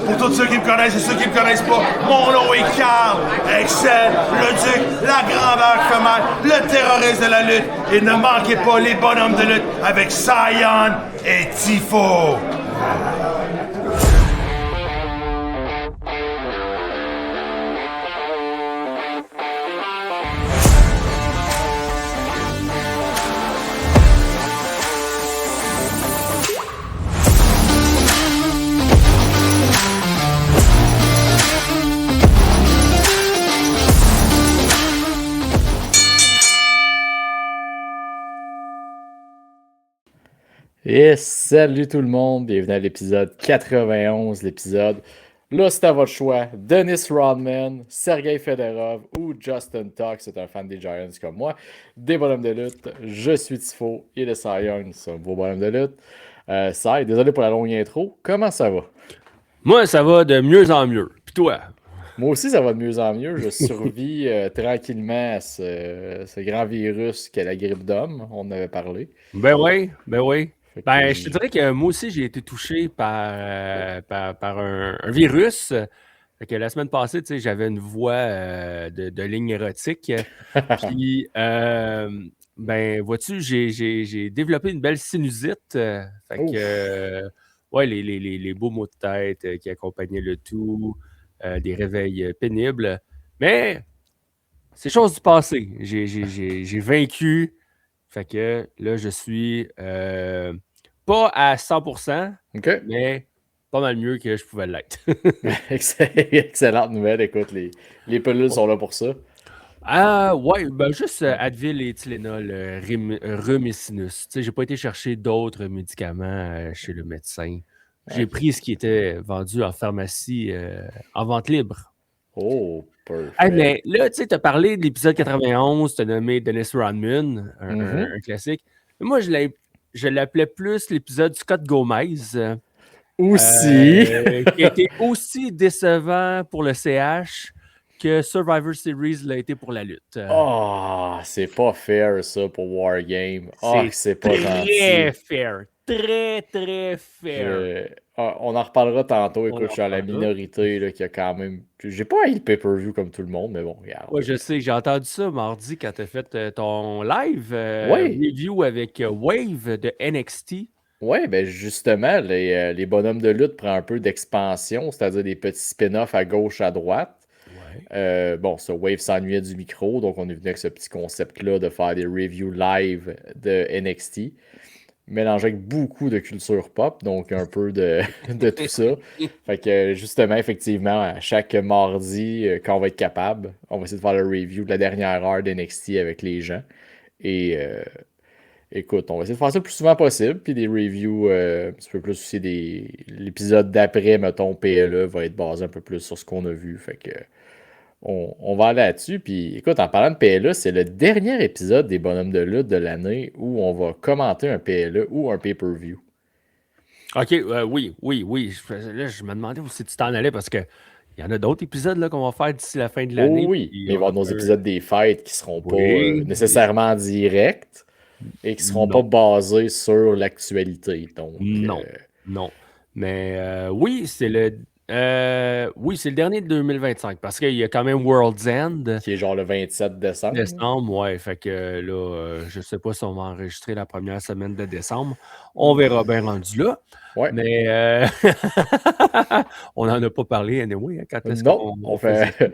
Pour tous ceux qui me connaissent et ceux qui me connaissent pas, mon nom est Carl, Excel, le Duc, la grandeur femelle, le terroriste de la lutte. Et ne manquez pas les bonhommes de lutte avec Sion et Tifo. Et salut tout le monde, bienvenue à l'épisode 91, l'épisode là c'est à votre choix, Dennis Rodman, Sergei Fedorov ou Justin Tuck, c'est un fan des Giants comme moi, des bonhommes de lutte, je suis Tifo et le Cy Young, c'est un beau bonhomme de lutte. Cy, désolé pour la longue intro, comment ça va? Moi ça va de mieux en mieux, puis toi? Moi aussi ça va de mieux en mieux, je survis tranquillement à ce grand virus qu'est la grippe d'homme, on en avait parlé. Ben oui, ben oui. Fait que Ben, je te dirais que moi aussi, j'ai été touché par un virus. Fait que la semaine passée, tu sais, j'avais une voix de ligne érotique. Puis, ben, vois-tu, j'ai développé une belle sinusite. Fait que, ouais, les beaux maux de tête qui accompagnaient le tout, des réveils pénibles. Mais, c'est chose du passé. J'ai vaincu. Fait que là, je suis pas à 100%, OK. mais pas mal mieux que je pouvais l'être. Excellente nouvelle, écoute, les pilules sont là pour ça. Ah, ouais, ben juste Advil et Tylenol, rhume et sinus. Tu sais, j'ai pas été chercher d'autres médicaments chez le médecin. J'ai Ok. pris ce qui était vendu en pharmacie en vente libre. Oh, Hey, perfect. mais là, tu sais, tu as parlé de l'épisode 91, tu as nommé Dennis Rodman, Mhm. un classique. Mais moi, je l'appelais plus l'épisode Scott Gomez, Aussi. qui a été aussi décevant pour le CH que Survivor Series l'a été pour la lutte. Ah, c'est pas fair ça pour Wargame. Ah, C'est c'est pas très gentil. fair. Très, très fair. On en reparlera tantôt. On Écoute, je en suis à la parlera. minorité là, qui a quand même. J'ai pas haï le pay-per-view comme tout le monde, mais bon, regarde. Ouais, je sais, j'ai entendu ça mardi quand tu as fait ton live Ouais, review avec Wave de NXT. ouais, ben justement, les bonhommes de lutte prennent un peu d'expansion, c'est-à-dire des petits spin-offs à gauche, à droite. Ouais. Bon, ça, Wave s'ennuyait du micro, donc on est venu avec ce petit concept-là de faire des reviews live de NXT, mélangé avec beaucoup de culture pop, donc un peu de tout ça. Fait que justement, effectivement, à chaque mardi, quand on va être capable, on va essayer de faire le review de la dernière heure d'NXT avec les gens. Et écoute, on va essayer de faire ça le plus souvent possible, puis des reviews un petit peu plus aussi l'épisode d'après, mettons, PLE va être basé un peu plus sur ce qu'on a vu. Fait que on va aller là-dessus. Puis écoute, en parlant de PLE, c'est le dernier épisode des bonhommes de lutte de l'année où on va commenter un PLE ou un pay-per-view. OK, oui, oui, oui. Là, je me demandais où si tu t'en allais parce que il y en a d'autres épisodes là, qu'on va faire d'ici la fin de Oh l'année. oui, Puis mais il va y on avoir nos peut... épisodes des fêtes qui seront pas Oui, nécessairement directs et qui seront pas non, basés sur l'actualité. Donc, non, non. Mais oui, c'est le dernier de 2025 parce qu'il y a quand même World's End. qui est genre le 27 décembre. Décembre, ouais. Fait que là, je sais pas si on va enregistrer la première semaine de décembre. On Ouf. verra bien rendu là. Ouais. Mais on n'en a pas parlé anyway, hein, quand est-ce Non, qu'on on faisait ça. fait,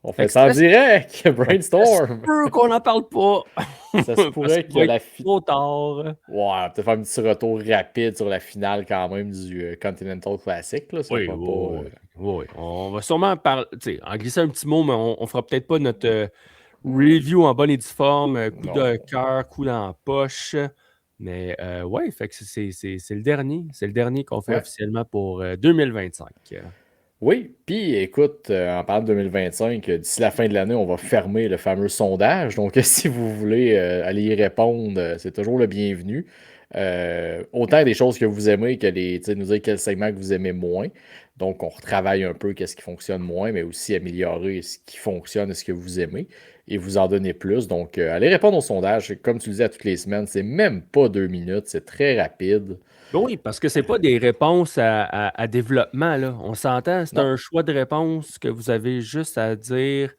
on Fait fait que ça en ça se direct. ça se Brainstorm. peut qu'on n'en parle pas. Ça se Parce pourrait qu'il que va être trop tard. Ouais, on va peut-être faire un petit retour rapide sur la finale quand même du Continental Classic. Là. Ça Oui, fera pas. oui, oui. Oui. On va sûrement parler, tu sais, en glisser un petit mot, mais on fera peut-être pas notre review en bonne et due forme, coup de Non. cœur, coup dans la poche. Mais ouais, fait que c'est le dernier. C'est le dernier qu'on fait Ouais. officiellement pour 2025. Oui, puis écoute, en parlant de 2025, d'ici la fin de l'année, on va fermer le fameux sondage. Donc, si vous voulez aller y répondre, c'est toujours le bienvenu. Autant des choses que vous aimez que nous dire quel segment que vous aimez moins. Donc, on retravaille un peu qu'est-ce qui fonctionne moins, mais aussi améliorer ce qui fonctionne et ce que vous aimez et vous en donner plus. Donc, allez répondre au sondage. Comme tu le dis à toutes les semaines, c'est même pas 2 minutes, c'est très rapide. Oui, parce que c'est pas des réponses à développement, là. On s'entend, c'est Non. un choix de réponse que vous avez juste à dire,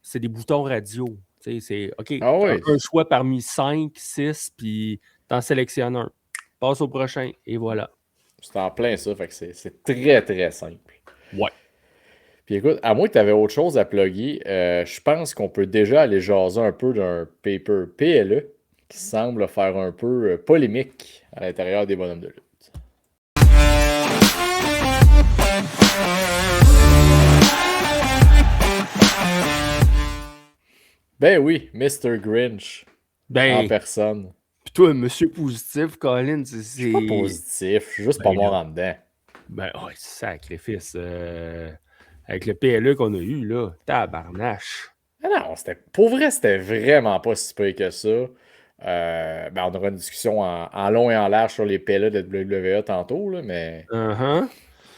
c'est des boutons radio. Tu sais, c'est OK, Ah t'as oui, un choix parmi 5, 6, puis t'en sélectionnes un. Passe au prochain, et voilà. c'est en plein ça. Fait que c'est très, très simple. Ouais. Puis écoute, à moins que tu avais autre chose à plugger, je pense qu'on peut déjà aller jaser un peu d'un paper PLE qui semble faire un peu polémique à l'intérieur des bonhommes de lutte. Ben oui, Mr. Grinch en Ben, personne. pis toi, monsieur positif, Colin, Je suis pas positif, je suis juste pas Ben mort là. en dedans. Ben, ouais, sacrifice. Avec le PLE qu'on a eu, là, tabarnache. Ah non, pour vrai, c'était vraiment pas si pire que ça. Ben, on aura une discussion en long et en large sur les PLE de WWE tantôt, là, mais Uh-huh.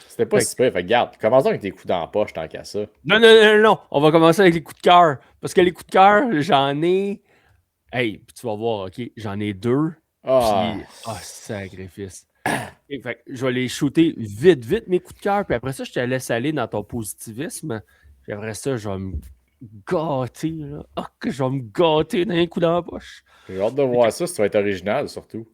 c'était pas Fait que- si pire. Fait que garde, commençons avec tes coups dans la poche tant qu'à ça. Non, non, non, non, on va commencer avec les coups de cœur. Parce que les coups de cœur, j'en ai. Hey, puis tu vas voir, OK, j'en ai 2. Ah, Puis, sacrifice. Et fait que je vais les shooter vite, vite, mes coups de cœur. Puis après ça, je te laisse aller dans ton positivisme. Puis après ça, je vais me gâter, là. Ah, que je vais me gâter dans un coup dans la poche. j'ai hâte de voir ça si tu vas être original, surtout.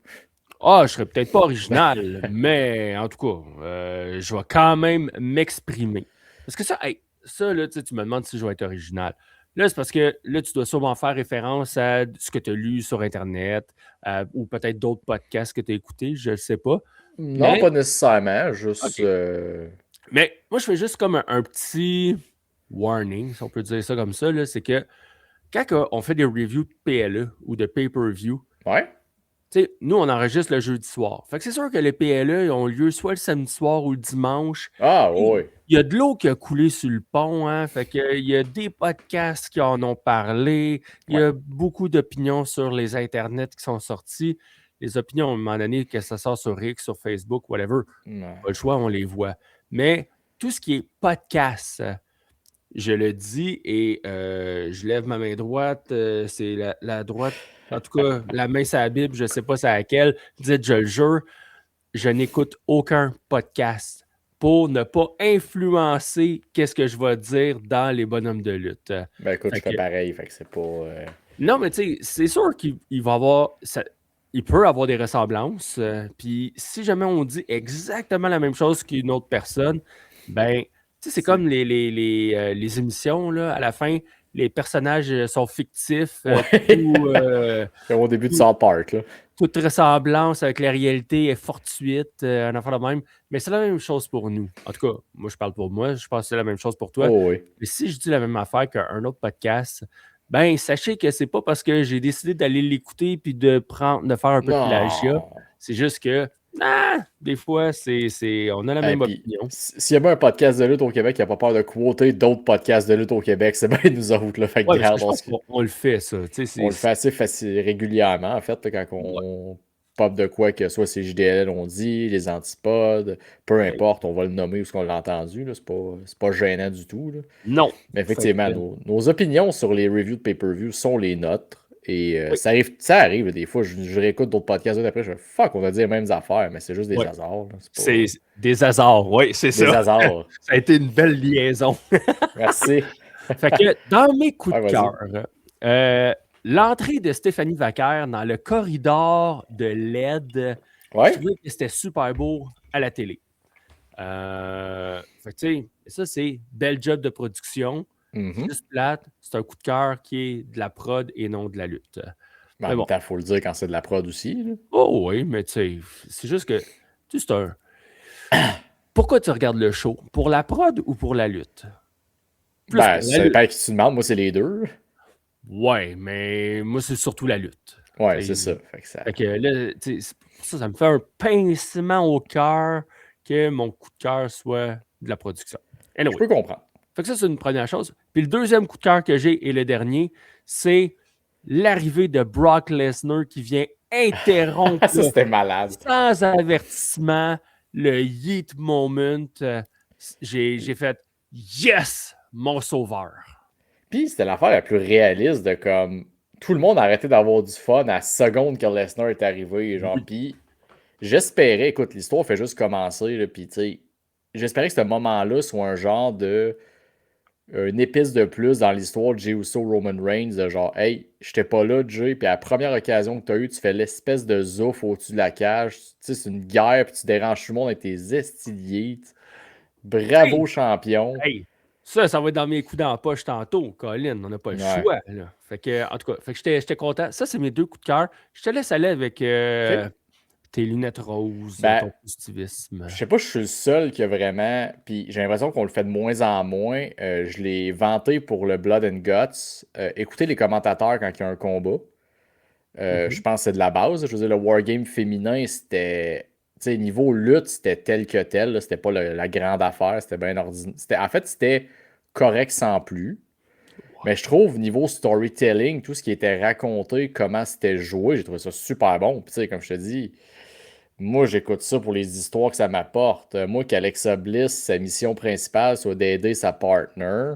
Ah, je serais peut-être pas original, mais en tout cas, je vais quand même m'exprimer. Parce que ça, hey, ça là, tu me demandes si je vais être original. Là, c'est parce que là, tu dois sûrement faire référence à ce que tu as lu sur Internet ou peut-être d'autres podcasts que tu as écoutés, je ne sais pas. Non, Mais, pas nécessairement, juste... OK. Mais moi, je fais juste comme un petit warning, si on peut dire ça comme ça, là, c'est que quand on fait des reviews de PLE ou de pay-per-view, Ouais? tu sais, nous, on enregistre le jeudi soir. Fait que c'est sûr que les PLE ils ont lieu soit le samedi soir ou le dimanche. Ah, Il oui. y a de l'eau qui a coulé sur le pont, hein. Fait que, il y a des podcasts qui en ont parlé. Il y Ouais. a beaucoup d'opinions sur les internets qui sont sortis. Les opinions, à un moment donné, que ça sort sur X, sur Facebook, whatever, Ouais. pas le choix, on les voit. Mais tout ce qui est podcast, je le dis et je lève ma main droite. C'est la droite. En tout cas, la main c'est la Bible, je ne sais pas c'est laquelle. Dites, je le jure, je n'écoute aucun podcast pour ne pas influencer qu'est-ce que je vais dire dans les bonhommes de lutte. Ben écoute, Fait je fais que- pareil, fait que c'est pas... non, mais tu sais, c'est sûr qu'il va avoir. Il peut avoir des ressemblances. Puis si jamais on dit exactement la même chose qu'une autre personne, ben, tu sais, c'est comme les émissions, là, à la fin, les personnages sont fictifs. Ouais. Comme au début de South Park, là. Toute ressemblance avec la réalité est fortuite, un affaire de même. Mais c'est la même chose pour nous. En tout cas, moi, je parle pour moi. Je pense que c'est la même chose pour toi. Oh oui. Mais si je dis la même affaire qu'un autre podcast, ben sachez que c'est pas parce que j'ai décidé d'aller l'écouter puis de faire un peu de plagiat. Non. C'est juste que des fois, on a la Et même puis, opinion. s'il y a bien un podcast de lutte au Québec qui n'a pas peur de quoter d'autres podcasts de lutte au Québec, c'est bien nous autres, là. Fait que Ouais, parce que regarde, je pense qu'on le fait, ça. Tu sais, on le fait assez régulièrement, en fait, là, quand on pop de quoi, que soit c'est JDL, on dit, les antipodes, peu importe, on va le nommer ou ce qu'on l'a entendu, là. C'est pas gênant du tout, là. non. Mais effectivement, Fait que, nos opinions sur les reviews de pay-per-view sont les nôtres. Et oui. ça arrive là, des fois, je réécoute d'autres podcasts après, je fais fuck, on a dit les mêmes affaires, mais c'est juste des Ouais. hasards. Là. C'est des hasards, oui, c'est des ça. hasards. Ça a été une belle liaison. Merci. Fait que dans mes coups Ouais, de vas-y. cœur, l'entrée de Stéphanie Vaquer dans le corridor de LED, Ouais. je trouvais que c'était super beau à la télé. Fait que, tu sais, ça, c'est bel job de production. Mhm. Juste plate, c'est un coup de cœur qui est de la prod et non de la lutte. Mais en Mais même bon. temps, il faut le dire quand c'est de la prod aussi. Là. Oh oui, mais tu sais, c'est juste que, tu sais, c'est un... Pourquoi tu regardes le show? Pour la prod ou pour la lutte? Plus Ben, pour la ça lutte. dépend à qui tu demandes. Moi, c'est les deux. Ouais, mais moi, c'est surtout la lutte. Ouais, T'sais, c'est ça. Fait que ça... Fait que là, tu sais, ça me fait un pincement au cœur que mon coup de cœur soit de la production. Anyway. Je peux comprendre. Fait que ça, c'est une première chose. Puis le deuxième coup de cœur que j'ai et le dernier, c'est l'arrivée de Brock Lesnar qui vient interrompre, Ça, là, c'était malade. sans avertissement, le yeet moment. J'ai fait yes, mon sauveur. Puis c'était l'affaire la plus réaliste de comme tout le monde a arrêté d'avoir du fun à la seconde que Lesnar est arrivé. Genre, Oui. puis j'espérais, écoute, l'histoire fait juste commencer, là, puis tu sais, j'espérais que ce moment-là soit un genre de une épice de plus dans l'histoire de Jey Uso Roman Reigns, de genre, hey, j'étais pas là, Jey, puis à la première occasion que t'as eu, tu fais l'espèce de zouf au-dessus de la cage. Tu sais, c'est une guerre, puis tu déranges tout le monde avec tes estiliers. Hey, Bravo, champion. hey, ça va être dans mes coups dans la poche tantôt, Colin. On n'a pas le Ouais. choix. Là. Fait que, en tout cas, fait que j'étais content. Ça, c'est mes 2 coups de cœur. Je te laisse aller avec OK. tes lunettes roses, Ben, ton positivisme. je sais pas, je suis le seul qui a vraiment. Puis j'ai l'impression qu'on le fait de moins en moins. Je l'ai vanté pour le Blood and Guts. Écoutez les commentateurs quand il y a un combat. Je pense que c'est de la base. Je veux dire, le Wargame féminin, c'était. Tu sais, niveau lutte, c'était tel que tel. Là. C'était pas la grande affaire. C'était bien ordinaire. En fait, c'était correct sans plus. Mais je trouve, niveau storytelling, tout ce qui était raconté, comment c'était joué, j'ai trouvé ça super bon. Puis, tu sais, comme je te dis, moi, j'écoute ça pour les histoires que ça m'apporte. Moi, qu'Alexa Bliss, sa mission principale soit d'aider sa partner.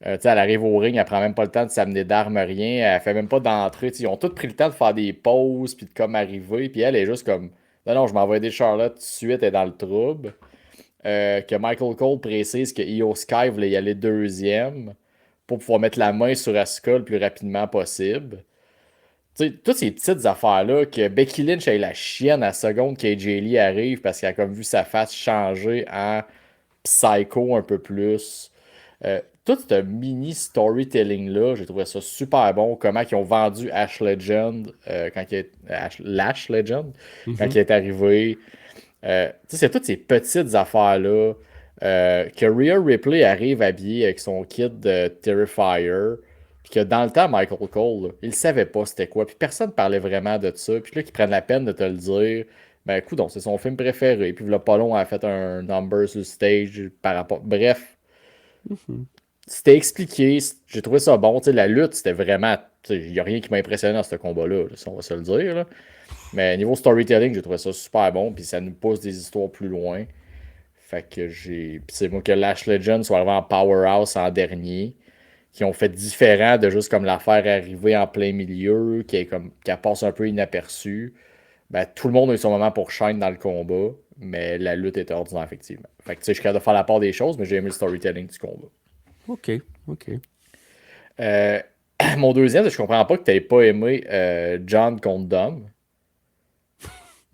Tu sais, elle arrive au ring, elle prend même pas le temps de s'amener d'armes, rien. Elle fait même pas d'entrée. Tu sais, ils ont tous pris le temps de faire des pauses, puis de comme arriver. Puis elle est juste comme, non, non, je m'envoie des Charlotte tout de suite, elle est dans le trouble. Que Michael Cole précise que Io Sky voulait y aller deuxième pour pouvoir mettre la main sur Asuka le plus rapidement possible. Tu sais, toutes ces petites affaires-là, que Becky Lynch ait la chienne à la seconde qu'AJ Lee arrive parce qu'elle a comme vu sa face changer en psycho un peu plus. Tout ce mini storytelling-là, j'ai trouvé ça super bon. Comment ils ont vendu Ash Legend quand Lash Legend quand il Mhm. est arrivé. Tu sais, c'est toutes ces petites affaires-là. Que Rhea Ripley arrive habillée avec son kit de Terrifier. Puis que dans le temps, Michael Cole, là, il savait pas c'était quoi. Puis personne parlait vraiment de ça. Puis là, qu'ils prennent la peine de te le dire. Ben, écoute, c'est son film préféré. Puis là, pas long, elle a fait un number sur le stage par rapport. Bref, Mhm. c'était expliqué. J'ai trouvé ça bon. Tu sais, la lutte, c'était vraiment. Il n'y a rien qui m'a impressionné dans ce combat-là, là, si on va se le dire. Là. Mais niveau storytelling, j'ai trouvé ça super bon. Puis ça nous pousse des histoires plus loin. Fait que j'ai. Puis c'est moi que Lash Legend soit arrivé en Powerhouse en dernier. Qui ont fait différent de juste comme la faire arriver en plein milieu, qui passe un peu inaperçue. Ben, tout le monde a eu son moment pour shine dans le combat, mais la lutte était ordinaire, effectivement. Fait que tu sais, je suis capable de faire la part des choses, mais j'ai aimé le storytelling du combat. OK, OK. Euh, mon deuxième, je comprends pas que tu n'aies pas aimé John contre Dom.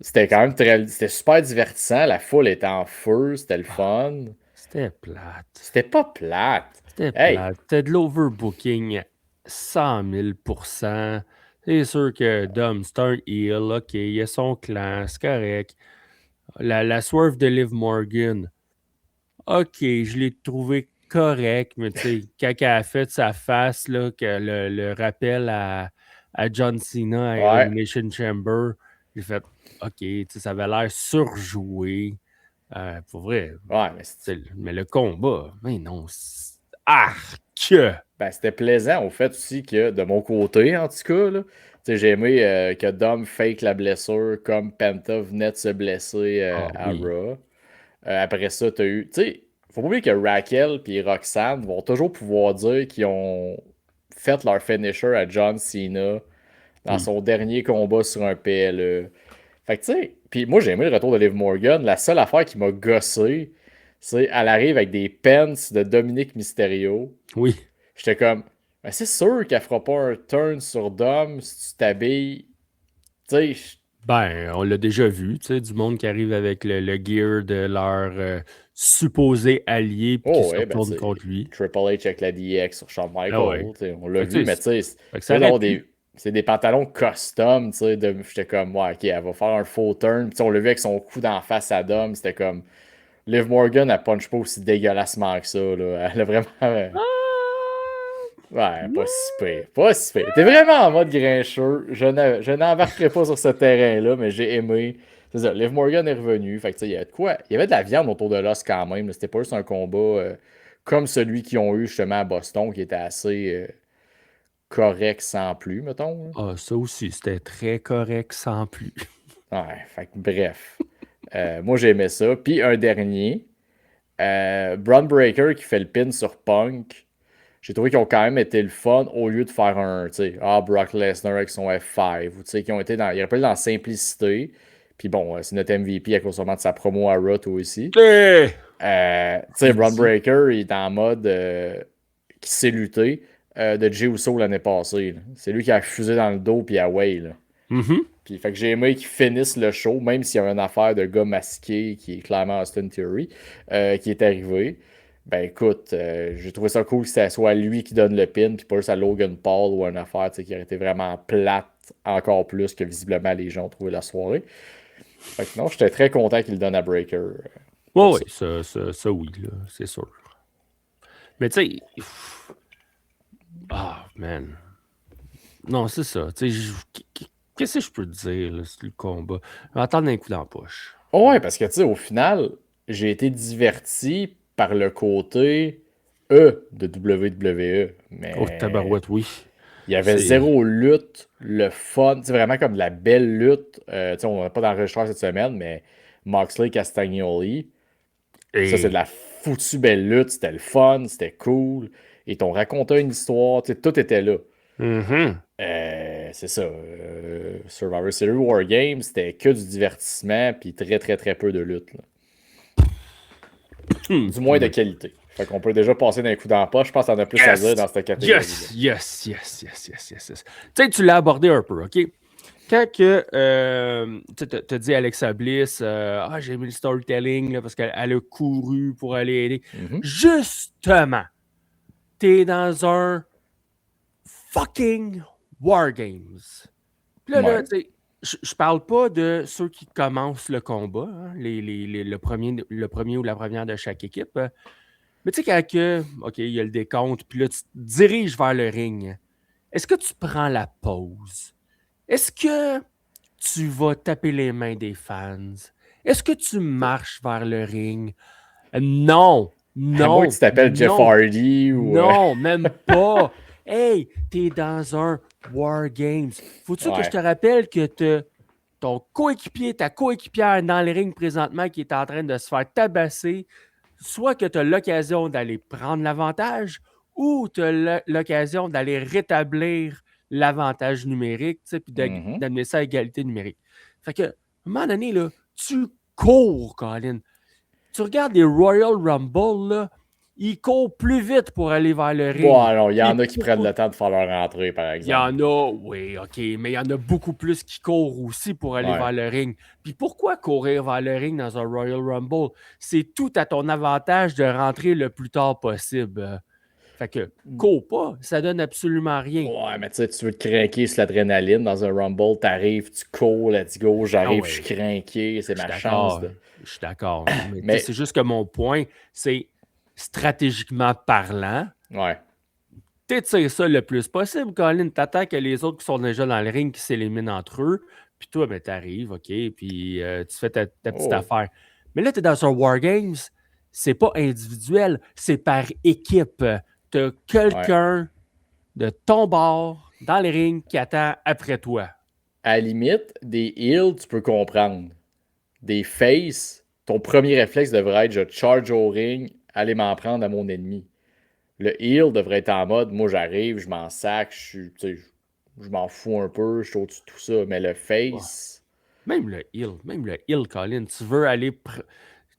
C'était quand même c'était super divertissant. La foule était en feu, c'était le fun. C'était plate. C'était pas plate. C'était Hey, plate. C'était de l'overbooking 100 000 %. C'est sûr que Dom, c'est un heel, OK, il a son clan, c'est correct. La swerve de Liv Morgan, OK, je l'ai trouvé correct, mais tu sais, quand elle a fait sa face, là, que le rappel à John Cena à ouais, Elimination Chamber, j'ai fait OK, tu sais, ça avait l'air surjoué. Pour vrai, ouais, mais mais le combat, mais non, arc! ben, c'était plaisant au fait aussi que, de mon côté, en tout cas, là, tu sais, j'ai aimé que Dom fake la blessure comme Penta venait de se blesser Ah à oui, Raw. Après ça, tu as eu. Tu sais, faut pas oublier que Raquel et Roxanne vont toujours pouvoir dire qu'ils ont fait leur finisher à John Cena dans oui. son dernier combat sur un PLE. Fait que tu sais, puis moi j'ai aimé le retour de Liv Morgan. La seule affaire qui m'a gossé, c'est qu'elle arrive avec des pants de Dominique Mysterio. Oui. J'étais comme, ben, c'est sûr qu'elle fera pas un turn sur Dom si tu t'habilles. Tu sais, Ben, on l'a déjà vu, tu sais, du monde qui arrive avec le gear de leur supposé allié puis qui oh se ouais, ben tu retourne sais, contre lui. Triple H avec la DX sur Shawn Ah ouais. Michaels, tu sais, on l'a Fait que, tu vu, sais, mais tu sais, fait que ça là aurait d'avoir pu. c'est des pantalons custom, tu sais, j'étais comme, ouais, ok, elle va faire un faux turn, puis tu sais, on l'a vu avec son coup d'en face à Dom, c'était comme, Liv Morgan, elle punch pas aussi dégueulassement que ça, là, elle a vraiment, ouais, pas si pire, pas si pire. T'es vraiment en mode grincheux, je n'embarquerai pas sur ce terrain-là, mais j'ai aimé. C'est ça, Liv Morgan est revenu. Fait que, tu sais, il y a de quoi. Il y avait de la viande autour de l'os quand même. Là. C'était pas juste un combat comme celui qu'ils ont eu justement à Boston, qui était assez correct sans plus, mettons. Là. Ah, ça aussi, c'était très correct sans plus. Ouais, fait que bref. Moi, j'aimais ça. Puis un dernier, Braun Breaker qui fait le pin sur Punk. J'ai trouvé qu'ils ont quand même été le fun au lieu de faire un, tu sais, Brock Lesnar avec son F5. Ou tu sais, qui ont été dans, ils rappellent dans la simplicité. Puis bon, c'est notre MVP à cause sûrement de sa promo à Raw, toi aussi. Tu sais, Braun Breaker, il est en mode qui sait lutter de Jey Uso l'année passée. Là. C'est lui qui a fusé dans le dos puis away. Là. Mm-hmm. Puis, fait que j'ai aimé qu'ils finissent le show, même s'il y a une affaire de gars masqué qui est clairement Austin Theory, qui est arrivé. Ben écoute, j'ai trouvé ça cool que ce soit lui qui donne le pin, puis pas juste à Logan Paul ou une affaire qui aurait été vraiment plate encore plus que visiblement les gens ont trouvé la soirée. Fait que non, j'étais très content qu'il le donne à Breaker. Oui, ça oui, là, c'est sûr. Mais tu sais, man. Non, c'est ça. Tu sais, qu'est-ce que je peux te dire, là, c'est le combat? Je vais attendre un coup dans la poche. Ouais, parce que tu sais, au final, j'ai été diverti par le côté de WWE. Mais Oh, tabarouette, oui. il y avait zéro lutte, le fun. C'est vraiment comme de la belle lutte. Tu sais, on n'a pas d'enregistreur cette semaine, mais Moxley Castagnoli. Ça, c'est de la foutue belle lutte. C'était le fun, c'était cool. Ils t'ont raconté une histoire. Tu sais, tout était là. Mm-hmm. C'est ça. Survivor Series War Games, c'était que du divertissement puis très, très, très peu de lutte. Là. Du moins de qualité. Fait qu'on peut déjà passer d'un coup dans la poche. Je pense qu'on a plus à dire dans cette catégorie. Yes. Tu sais, tu l'as abordé un peu, OK? Quand que tu as dit Alexa Bliss, j'ai aimé le storytelling là, parce qu'elle a couru pour aller aider. Mm-hmm. Justement, t'es dans un fucking War Games. Puis là, tu sais, je parle pas de ceux qui commencent le combat, hein, le premier ou la première de chaque équipe. Mais tu sais, quand OK, il y a le décompte, puis là, tu te diriges vers le ring. Est-ce que tu prends la pause? Est-ce que tu vas taper les mains des fans? Est-ce que tu marches vers le ring? Non. À moins que tu t'appelles Jeff Hardy ou... Non, même pas. Hey, t'es dans un War Games. Faut-tu que je te rappelle que ton coéquipier, ta coéquipière dans le ring présentement qui est en train de se faire tabasser, soit que tu as l'occasion d'aller prendre l'avantage ou tu as l'occasion d'aller rétablir l'avantage numérique, puis d'amener ça à égalité numérique. Fait que, à un moment donné, là, tu cours, Colin. Tu regardes les Royal Rumble, là, ils courent plus vite pour aller vers le ring. Bon, alors, il y en a qui prennent le temps de faire leur entrée, par exemple. Il y en a, oui, OK, mais il y en a beaucoup plus qui courent aussi pour aller vers le ring. Puis pourquoi courir vers le ring dans un Royal Rumble? C'est tout à ton avantage de rentrer le plus tard possible. Fait que, cours pas, ça donne absolument rien. Ouais, mais tu sais, tu veux te craquer sur l'adrénaline dans un Rumble, t'arrives, tu cours, let's go, j'arrive, je suis craqué, c'est ma chance. Je suis d'accord. Mais c'est juste que mon point, c'est stratégiquement parlant, t'étires ça le plus possible, Colin. T'attends que les autres qui sont déjà dans le ring qui s'éliminent entre eux. Puis toi, ben, t'arrives, OK, puis tu fais ta petite affaire. Mais là, t'es dans un War Games, c'est pas individuel, c'est par équipe. T'as quelqu'un de ton bord dans le ring qui attend après toi. À la limite, des heals, tu peux comprendre. Des face, ton premier réflexe devrait être je charge au ring, aller m'en prendre à mon ennemi. Le heal devrait être en mode moi j'arrive, je m'en sac, je m'en fous un peu, je suis au-dessus de tout ça. Mais le face. Même le heal, Colin, tu veux aller.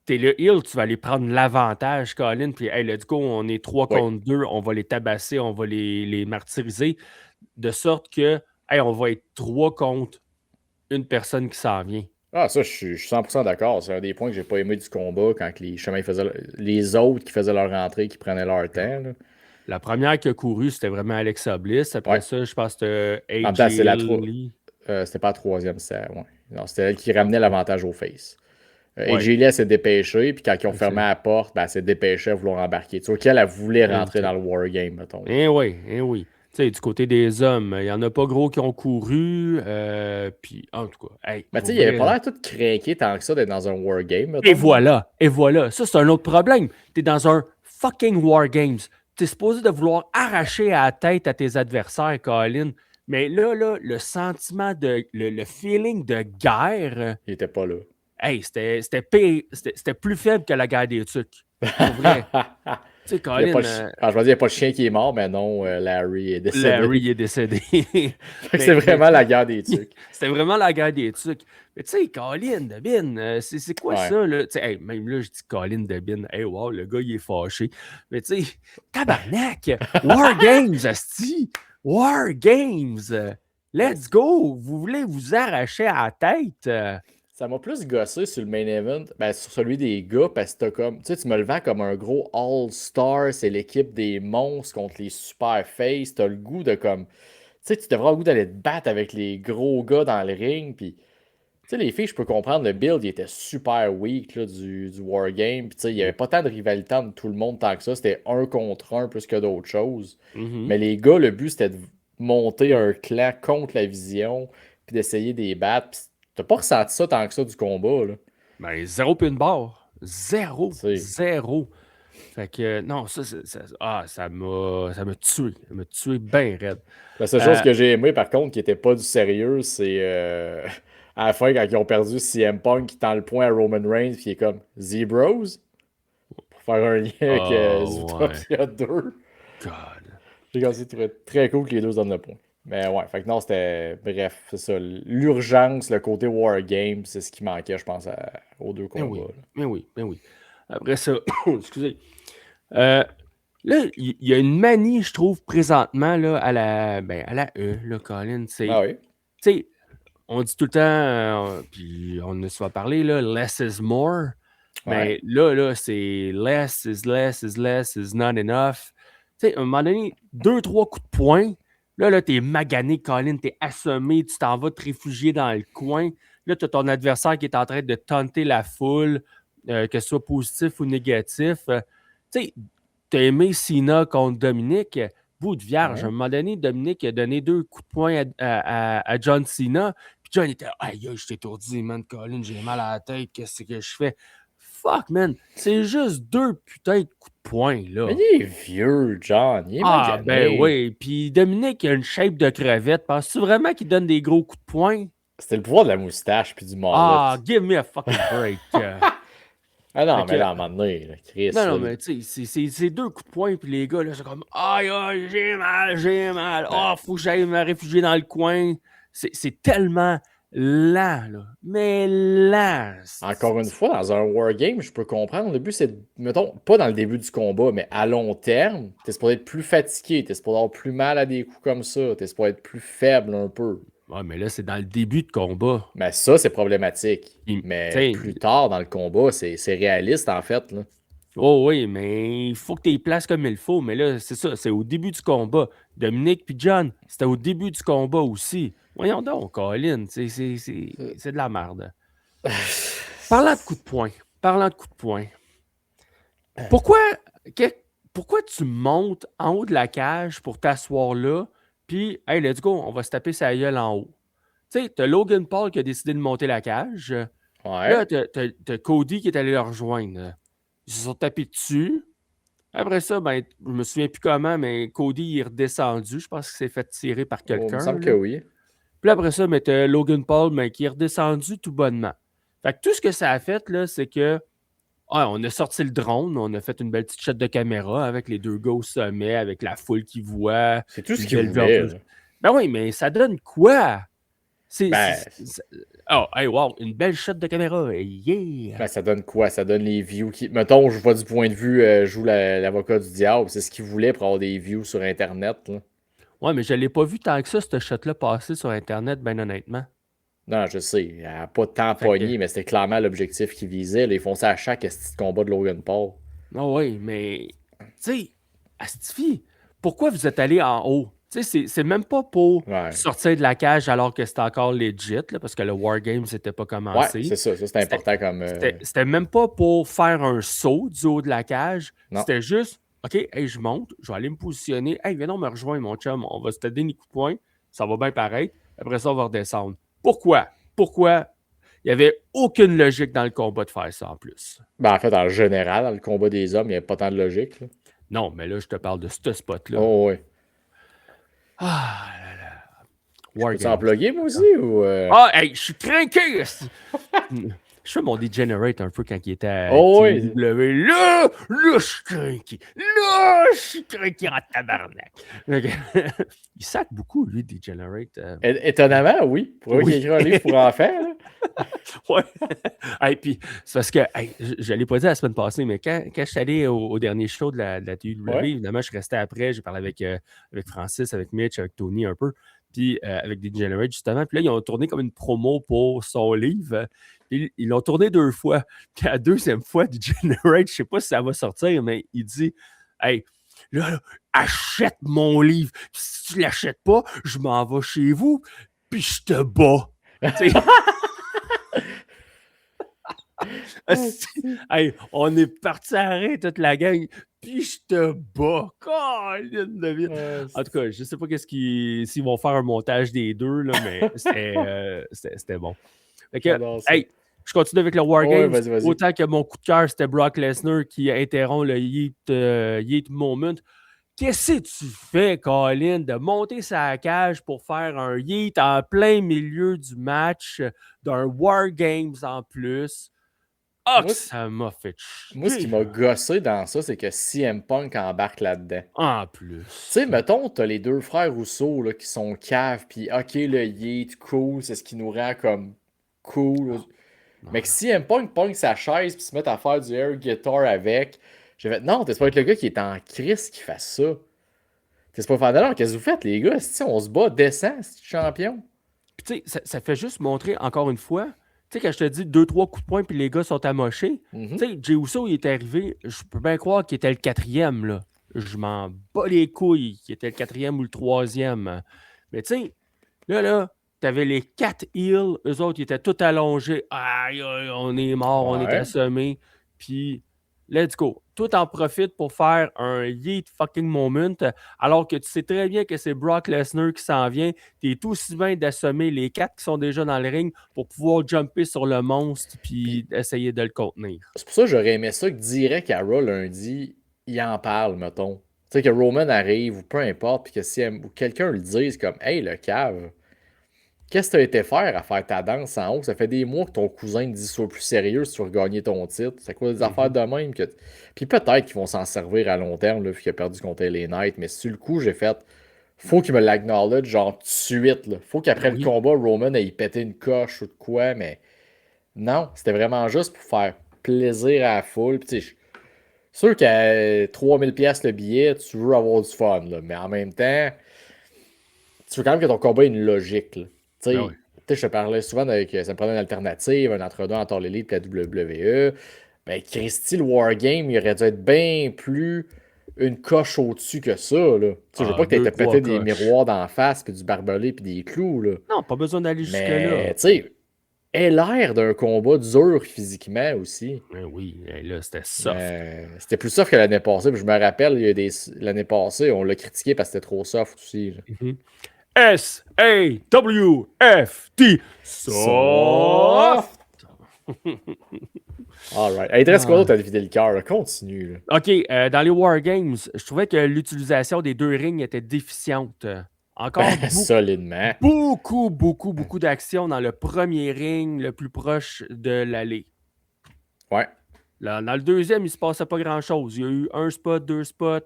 T'es le heal, tu vas aller prendre l'avantage, Colin, puis hey, let's go, on est 3 contre 2, on va les tabasser, on va les martyriser, de sorte que, hey, on va être 3 contre une personne qui s'en vient. Ah, ça, je suis 100% d'accord. C'est un des points que j'ai pas aimé du combat quand les autres qui faisaient leur entrée, qui prenaient leur temps. Là. La première qui a couru, c'était vraiment Alexa Bliss. Après ça, je pense que c'était AJ c'était pas la troisième, c'était elle qui ramenait l'avantage au face. AJ Lee, elle s'est dépêchée, puis quand ils ont fermé la porte, elle s'est dépêchée à vouloir embarquer. Tu vois qu'elle voulait rentrer dans le Wargame, mettons. Eh oui. Tu sais, du côté des hommes, il n'y en a pas gros qui ont couru. Puis, en tout cas, hey, mais tu sais, il avait pas l'air tout craqué tant que ça d'être dans un wargame. Et voilà. Ça, c'est un autre problème. Tu es dans un fucking wargames. tu es supposé de vouloir arracher à la tête à tes adversaires, Colin. Mais là, le sentiment le feeling de guerre, Il était pas là. hey, c'était plus faible que la guerre des tucs. Pour vrai. Tu sais, Il y a pas Colin, je vais dire, il n'y a pas le chien qui est mort, mais non, Larry est décédé. Larry est décédé. Fait que c'est vraiment la guerre des tucs. C'était vraiment la guerre des tucs. Mais tu sais, Colin Debin, c'est quoi ça, là? Tu sais, hey, même là, je dis Colin Debin. Hey, wow, le gars, il est fâché. Mais tu sais, tabarnak! War Games, asti! War Games! Let's go! Vous voulez vous arracher à la tête? Ça m'a plus gossé sur le main event, ben, sur celui des gars, parce que t'as comme, tu sais, tu me le vends comme un gros All-Star, c'est l'équipe des monstres contre les super face, t'as le goût de comme, tu sais, tu devrais avoir le goût d'aller te battre avec les gros gars dans le ring, puis, tu sais, les filles, je peux comprendre, le build, il était super weak, là, du Wargame, puis tu sais, il n'y avait pas tant de rivalité entre tout le monde tant que ça, c'était un contre un plus que d'autres choses, mais les gars, le but, c'était de monter un clan contre la vision, puis d'essayer de les battre, pis t'as pas ressenti ça tant que ça du combat, là. Ben, zéro puis une barre. Zéro. T'sais. Zéro. Fait que, non, ça m'a tué. Ça m'a tué bien raide. La seule chose que j'ai aimé, par contre, qui était pas du sérieux, c'est à la fin, quand ils ont perdu CM Punk, qui tend le point à Roman Reigns, puis il est comme Zebros, pour faire un lien avec Zootopia 2. God. J'ai quand même très cool que les deux se donnent le point. Mais ouais, fait que non, c'était. Bref, c'est ça. L'urgence, le côté War Game, c'est ce qui manquait, je pense, aux deux combats. Ben oui. Après ça, excusez. Là, il y a une manie, je trouve, présentement, là, à la E, là, Colin. Ah oui? Tu sais, on dit tout le temps, puis on a souvent parlé, là, less is more. Mais là, c'est less is not enough. Tu sais, à un moment donné, 2-3 coups de poing. Là, t'es magané, Colin, t'es assommé, tu t'en vas te réfugier dans le coin. Là, t'as ton adversaire qui est en train de taunter la foule, que ce soit positif ou négatif. Tu sais, t'as aimé Cena contre Dominique. Bout de vierge. À un moment donné, Dominique a donné 2 coups de poing à John Cena. Puis John était « Aïe, je t'ai étourdi, man, Colin, j'ai mal à la tête, qu'est-ce que je fais? » Fuck, man, c'est juste 2 putains de coups de poing, là. Mais il est vieux, John. Il est magané. Ben oui. Puis Dominique, il a une shape de crevette. Penses-tu vraiment qu'il donne des gros coups de poing? C'était le pouvoir de la moustache puis du mullet. Give me a fucking break. Ah non, mais là, à un moment donné, là, Chris. Non, mais tu sais, c'est 2 coups de poing, puis les gars, là, c'est comme aïe, j'ai mal. Faut que j'aille me réfugier dans le coin. C'est tellement lent, là. Mais lent. Encore une fois, dans un wargame, je peux comprendre. Le but, c'est, mettons, pas dans le début du combat, mais à long terme, t'es supposé être plus fatigué, t'es supposé avoir plus mal à des coups comme ça, t'es supposé être plus faible un peu. Ouais, mais là, c'est dans le début de combat. Mais ça, c'est problématique. Mais t'sais, plus tard dans le combat, c'est réaliste, en fait, là. Oh oui, mais il faut que tu les places comme il faut. Mais là, c'est ça, c'est au début du combat. Dominique puis John, c'était au début du combat aussi. Voyons donc, Colin, c'est de la merde. Parlant de coups de poing, pourquoi tu montes en haut de la cage pour t'asseoir là, puis, hey, let's go, on va se taper sa gueule en haut. Tu sais, t'as Logan Paul qui a décidé de monter la cage. Ouais. Là, t'as Cody qui est allé le rejoindre. Ils se sont tapés dessus. Après ça, ben, je me souviens plus comment, mais Cody est redescendu. Je pense qu'il s'est fait tirer par quelqu'un. Il me semble que oui. Puis après ça, ben, t'as Logan Paul qui est redescendu tout bonnement. Fait que tout ce que ça a fait, là, c'est que on a sorti le drone, on a fait une belle petite shot de caméra avec les 2 gars au sommet, avec la foule qui voit. C'est tout ce qu'il voulait. Ben oui, mais ça donne quoi? Wow, une belle shot de caméra. Yeah! Ben, ça donne quoi? Ça donne les views qui. Mettons, je vois du point de vue, je joue l'avocat du diable. C'est ce qu'il voulait pour avoir des views sur Internet, là. Ouais, mais je l'ai pas vu tant que ça, cette shot-là, passer sur Internet, ben honnêtement. Non, je sais. Elle n'a pas tant pogné, mais c'était clairement l'objectif qu'il visait. Là, ils font ça à chaque petit combat de Logan Paul. Non, oui, mais. Tu sais, Astifi, pourquoi vous êtes allé en haut? Tu sais, c'est même pas pour sortir de la cage alors que c'était encore legit, là, parce que le Wargame, c'était pas commencé. Ouais, c'est ça. Ça, c'était important comme. C'était même pas pour faire un saut du haut de la cage. Non. C'était juste, OK, hey, je monte, je vais aller me positionner. Hey, viens donc me rejoindre, mon chum. On va se donner des coups de poing. Ça va bien pareil. Après ça, on va redescendre. Pourquoi? Il n'y avait aucune logique dans le combat de faire ça en plus. Ben, en fait, en général, dans le combat des hommes, il n'y avait pas tant de logique, là. Non, mais là, je te parle de ce spot-là. Oh, ouais. Ah là là. Je peux-tu en Wargames. plugger, moi aussi, ou... Ah, hey, je suis craqué! Je fais mon Degenerate un peu quand il était à Oh, oui. TW. Là, je suis craqué. Là, je suis craqué en tabarnak. Il sac beaucoup, lui, Degenerate. Étonnamment, oui. Pour eux qui Oui. écrit un livre pour enfants, là. Ouais. Et puis, c'est parce que, hey, je ne l'ai pas dit la semaine passée, mais quand je suis allé au dernier show de la TUW, Ouais. évidemment, je suis resté après. J'ai parlé avec Francis, avec Mitch, avec Tony un peu, puis avec Degenerate, justement. Puis là, ils ont tourné comme une promo pour son livre. Ils l'ont tourné 2 fois. Puis la deuxième fois, Degenerate, je ne sais pas si ça va sortir, mais il dit hey, là, achète mon livre. Puis si tu ne l'achètes pas, je m'en vais chez vous, puis je te bats. Tu sais, hey, on est parti à arrêt, toute la gang, puis je te bats. Colline de vie. En tout cas, je sais pas s'ils vont faire un montage des deux, là, mais c'était bon. Fait que, J'adore ça. hey, je continue avec le Ouais, Wargames. vas-y. Autant que mon coup de cœur, c'était Brock Lesnar qui interrompt le Yeet Moment. Qu'est-ce que tu fais, Colin, de monter sa cage pour faire un Yeet en plein milieu du match d'un Wargames en plus? Ah, que Moi, ça m'a fait Moi, ce qui chier. m'a gossé dans ça, c'est que CM Punk embarque là-dedans. En Tu plus. sais, mettons, t'as les deux frères Rousseau là, qui sont caves, puis ok, le yeet, cool, c'est ce qui nous rend comme cool. Mais que CM Punk pogne sa chaise puis se met à faire du air guitar avec, j'ai fait non, t'es pas être le gars qui est en crise qui fait ça. T'es pas fan de alors, qu'est-ce que vous faites, les gars? Si on se bat, descend, c'est champion. Puis tu sais, ça fait juste montrer, encore une fois, tu sais, quand je te dis 2-3 coups de poing puis les gars sont amochés, tu sais, Jey Uso, il est arrivé, je peux bien croire qu'il était le 4e, là. Je m'en bats les couilles qu'il était le 4e ou le 3e. Mais tu sais, là, t'avais les 4 heels, eux autres, ils étaient tout allongés. Aïe, aïe, on est mort, on est Ouais. assommés. Puis, let's go. Toi, t'en profites pour faire un yeet fucking moment, alors que tu sais très bien que c'est Brock Lesnar qui s'en vient. T'es aussi bien d'assommer les 4 qui sont déjà dans le ring pour pouvoir jumper sur le monstre puis essayer de le contenir. C'est pour ça que j'aurais aimé ça que direct à Raw lundi, il en parle, mettons. Tu sais, que Roman arrive ou peu importe, puis que si ou quelqu'un le dise comme hey, le cave, qu'est-ce que t'as été faire à faire ta danse en haut? Ça fait des mois que ton cousin te dit sois plus sérieux si tu veux gagner ton titre. C'est quoi des affaires de même que. Puis peut-être qu'ils vont s'en servir à long terme, là, vu qu'il a perdu contre les Knights, mais sur le coup, j'ai fait. Faut qu'il me l'acknowledge, genre tout de suite. Là. Faut qu'après le Oui. combat, Roman ait pété une coche ou de quoi, mais non, c'était vraiment juste pour faire plaisir à la foule. Puis, tu sais, sûr qu'à 3000$ le billet, tu veux avoir du fun, là. Mais en même temps, tu veux quand même que ton combat ait une logique. Là. Tu sais, Ben oui. je te parlais souvent avec ça me prenait une alternative, un entre-deux entre l'élite et la WWE. Ben, Christy, le Wargame, il aurait dû être bien plus une coche au-dessus que ça. Là. Tu sais, je veux pas que tu aies pété des miroirs d'en face, puis du barbelé, puis des clous. Là. Non, pas besoin d'aller Mais, jusque-là. tu sais, ait l'air d'un combat dur physiquement aussi. Ben oui, là, c'était soft. C'était plus soft que l'année passée. Puis je me rappelle, l'année passée, on l'a critiqué parce que c'était trop soft aussi. Là. S-A-W-F-T. Soft. Alright. Il te reste quoi d'autre à vider le cœur? Là? Continue. Là. OK, dans les Wargames, je trouvais que l'utilisation des 2 rings était déficiente. Encore Solidement. beaucoup d'actions dans le premier ring le plus proche de l'allée. Ouais. Là, dans le deuxième, il se passait pas grand-chose. Il y a eu 1 spot, 2 spots,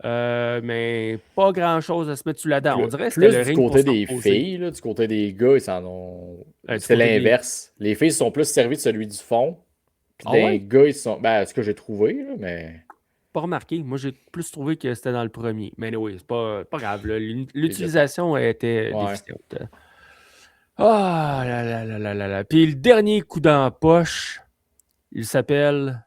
mais pas grand-chose à se mettre sous la dent. On dirait que c'était le Plus du ring côté pour des se reposer. filles, là, du côté des gars, ils s'en ont. Du C'était côté des- l'inverse. Les filles se sont plus servies de celui du fond. Puis Ah des ouais? gars, ils sont. Ben, ce que j'ai trouvé, là, mais. Pas remarqué. Moi, j'ai plus trouvé que c'était dans le premier. Mais oui, c'est pas grave. Là. L'utilisation était Ouais. déficiente. Ah là là là là là là. Puis le dernier coup dans la poche, elle s'appelle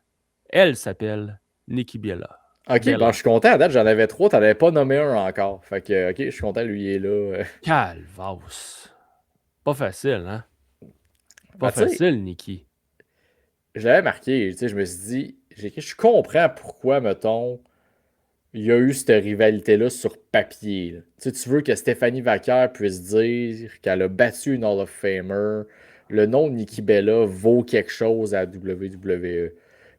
Nikki Bella. Ok, Bella. ben, je suis content. À date, j'en avais 3, t'en avais pas nommé un encore. Fait que, ok, je suis content, lui, il est là. Calvasse. Pas facile, hein? Pas Ben, tu sais, facile, Nikki. je l'avais marqué, tu sais, je me suis dit, je comprends pourquoi, mettons, il y a eu cette rivalité-là sur papier. Là. Tu sais, tu veux que Stéphanie Vaquer puisse dire qu'elle a battu une Hall of Famer, le nom de Nikki Bella vaut quelque chose à la WWE.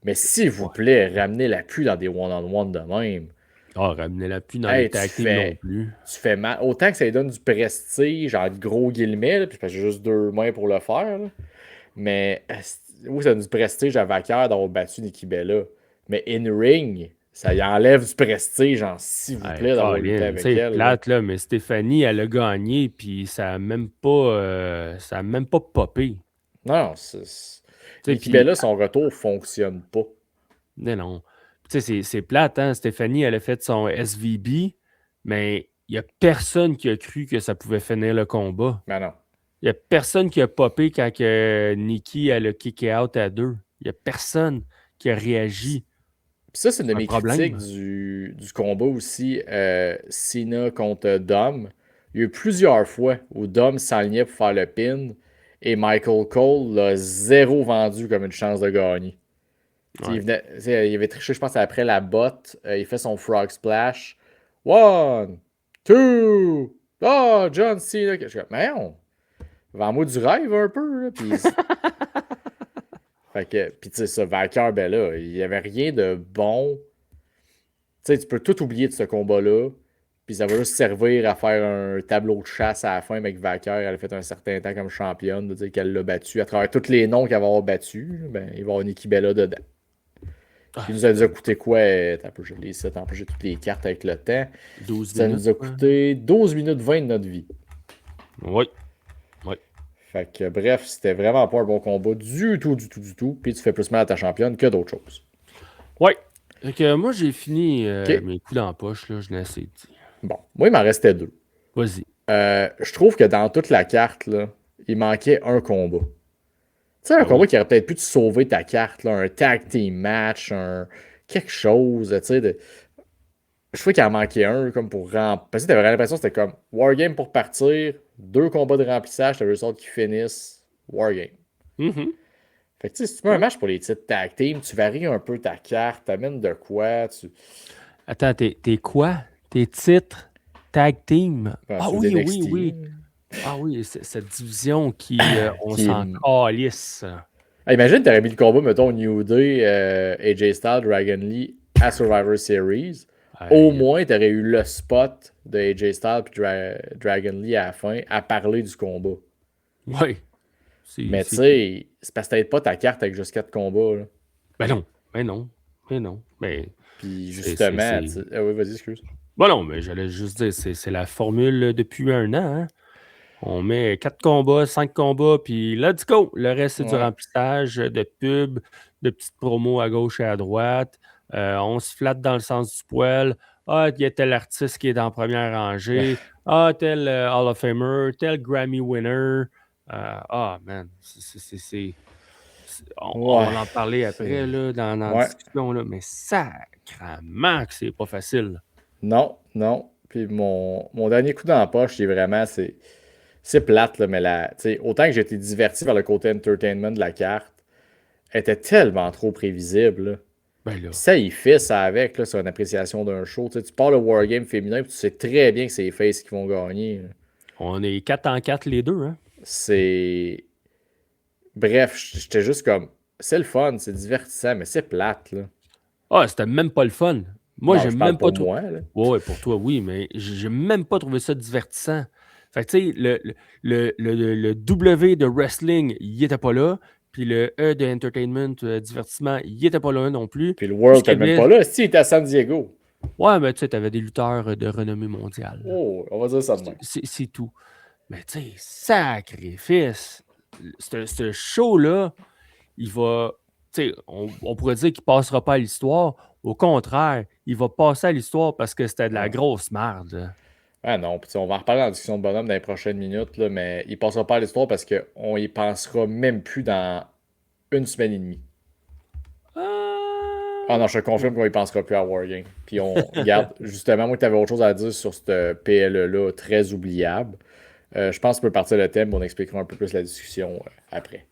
Mais s'il vous plaît, ramenez-la plus dans des one-on-one de même. Ramenez-la plus dans Hey, les tag teams non plus. Tu fais mal. Autant que ça lui donne du prestige, genre de gros guillemets, là, puis parce que j'ai juste 2 mains pour le faire. Là. Mais oui, ça donne du prestige à Vacker d'avoir battu Nikki Bella. Mais in-ring, ça y enlève du prestige, genre, s'il vous plaît, d'avoir lutté avec c'est elle. plate, là, mais Stéphanie, elle a gagné, puis ça a même pas popé. Non, Nikki Bella, son retour fonctionne pas. Non. Tu sais, c'est plate, hein? Stéphanie, elle a fait son SVB, mais il n'y a personne qui a cru que ça pouvait finir le combat. Mais non. Il n'y a personne qui a popé quand Nikki, elle a kické out à 2. Il n'y a personne qui a réagi. Puis ça, c'est une de mes problème. critiques du combat aussi. Cena contre Dom. Il y a eu plusieurs fois où Dom s'alignait pour faire le pin et Michael Cole l'a zéro vendu comme une chance de gagner. Ouais. Il avait triché, je pense, après la botte. Il fait son frog splash. 1, 2. Oh, John Cena. Je suis comme, mais on. Vends-moi du rêve un peu. Là, puis fait que, puis tu sais, ça, Vacker, ben là, il n'y avait rien de bon. Tu sais, tu peux tout oublier de ce combat-là. Puis ça va juste servir à faire un tableau de chasse à la fin avec Vacker. Elle a fait un certain temps comme championne, de dire qu'elle l'a battu. À travers tous les noms qu'elle va avoir battus, ben, il va y avoir Nikki Bella dedans. Puis nous a déjà coûté quoi? Je l'ai ici, j'ai toutes les cartes avec le temps. 12 ça minutes, nous a coûté 12 minutes 20 de notre vie. Oui. Fait que bref, c'était vraiment pas un bon combat du tout. Puis tu fais plus mal à ta championne que d'autres choses. Oui. Fait que moi, j'ai fini Ok. mes coups dans la poche, là, je l'ai assez dit. Bon, moi, il m'en restait 2. Vas-y. Je trouve que dans toute la carte, là, il manquait un combat. Tu sais, un combat qui aurait peut-être pu te sauver ta carte, là, un tag team match, quelque chose, tu sais. Je trouvais qu'il en manquait un, comme pour remplir. Parce que t'avais l'impression que c'était comme Wargame pour partir, 2 combats de remplissage, t'avais juste autres qui finissent Wargame. Mm-hmm. Fait que tu sais, si tu mets un match pour les titres tag team, tu varies un peu ta carte, t'amènes de quoi, Attends, t'es quoi? Tes titres tag team? Enfin, Ah ceux oui, d'NXT. oui. Ah oui, cette division qui, on Qui est- s'en calisse. Ah, imagine, t'aurais mis le combat, mettons, New Day, AJ Styles, Dragon Lee à Survivor Series. Au moins, t'aurais eu le spot de AJ Styles et Dragon Lee à la fin à parler du combat. Oui. Mais tu sais, c'est parce que t'aides pas ta carte avec juste 4 combats. Là. Ben non. Mais Puis justement, ah oui, vas-y, excuse. Bon non, mais j'allais juste dire, c'est la formule depuis un an. Hein? On met 4 combats, 5 combats, puis let's go! Le reste, c'est du remplissage, de pub, de petites promos à gauche et à droite. On se flatte dans le sens du poil. Ah, il y a tel artiste qui est dans la première rangée. Ah, tel Hall of Famer, tel Grammy winner. Man, on va en parler après là, dans la discussion, là, mais sacrement que c'est pas facile. Non. Puis mon dernier coup dans la poche, c'est vraiment, c'est plate, là, mais autant que j'ai été diverti par le côté entertainment de la carte, elle était tellement trop prévisible. Là. Ben là. Ça, il fait ça avec, là, sur une appréciation d'un show. Tu pars le Wargame féminin, puis tu sais très bien que c'est les Faces qui vont gagner. Là. On est 4 en 4 les deux, hein? C'est... Bref, j'étais juste comme... C'est le fun, c'est divertissant, mais c'est plate, là. Ah, c'était même pas le fun. Moi, j'ai même pas trouvé... moi, là. Ouais, pour toi, oui, mais j'ai même pas trouvé ça divertissant. Fait que, tu sais, le W de wrestling, il était pas là. Puis le E de entertainment, divertissement, il était pas là non plus. Puis le World était même pas là. Si, il était à San Diego. Ouais, mais tu sais, t'avais des lutteurs de renommée mondiale. Oh, on va dire ça de même. C'est tout. Mais tu sais, sacrifice. Ce show-là, il va... Tu sais, on pourrait dire qu'il passera pas à l'histoire. Au contraire, il va passer à l'histoire parce que c'était de la grosse merde. Ah non, puis on va en reparler dans la discussion de bonhomme dans les prochaines minutes, là, mais il passera pas à l'histoire parce qu'on y pensera même plus dans 1 semaine et demie. Ah non, je te confirme qu'on y pensera plus à Wargame. Puis on regarde, justement, moi, tu avais autre chose à dire sur ce PLE-là, très oubliable. Je pense qu'on peut partir le thème, on expliquera un peu plus la discussion après.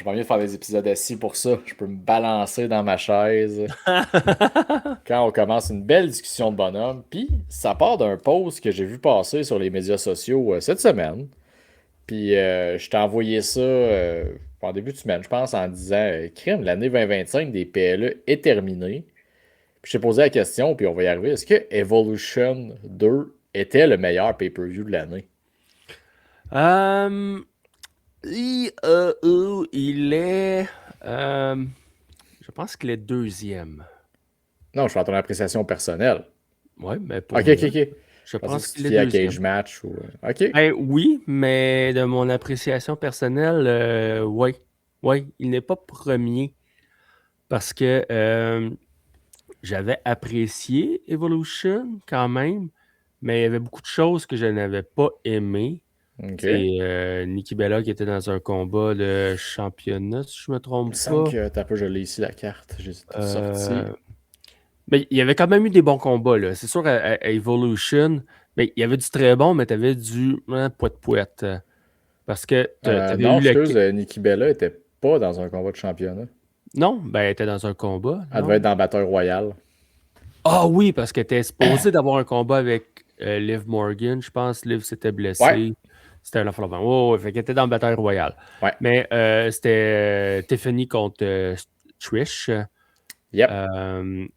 suis pas mieux de faire des épisodes assis pour ça. Je peux me balancer dans ma chaise quand on commence une belle discussion de bonhomme. Puis, ça part d'un post que j'ai vu passer sur les médias sociaux cette semaine. Puis, je t'ai envoyé ça en début de semaine, je pense, en disant Crime, l'année 2025 des PLE est terminée. Puis, je t'ai posé la question, puis on va y arriver. Est-ce que Evolution 2 était le meilleur pay-per-view de l'année? Il est. Je pense qu'il est deuxième. Non, je fais ton appréciation personnelle. Ouais, mais pour Ok, moi, ok, ok. je Parce pense que qu'il tu est te à deuxième. Cage Match ou. Ok. Ben, oui, mais de mon appréciation personnelle, oui. Oui, il n'est pas premier parce que j'avais apprécié Evolution quand même, mais il y avait beaucoup de choses que je n'avais pas aimées. Ok. C'est Nikki Bella qui était dans un combat de championnat, si je me Il me trompe semble pas. que t'as peu, je l'ai ici la carte. J'ai tout sorti. Mais il y avait quand même eu des bons combats, là. C'est sûr, à Evolution, mais il y avait du très bon, mais tu avais du poète-poète. Parce que tu avais Non, eu le. excuse, Nikki Bella était pas dans un combat de championnat. Non, ben, elle était dans un combat, Elle devait non? être dans Battle Royale. Ah oui, parce qu'elle était supposée d'avoir un combat avec Liv Morgan. Je pense Liv s'était Ouais. blessée. C'était un affaire. Oh, ouais, fait qu'elle était dans Bataille Royale. Ouais. Mais c'était Tiffany contre Trish. Yep.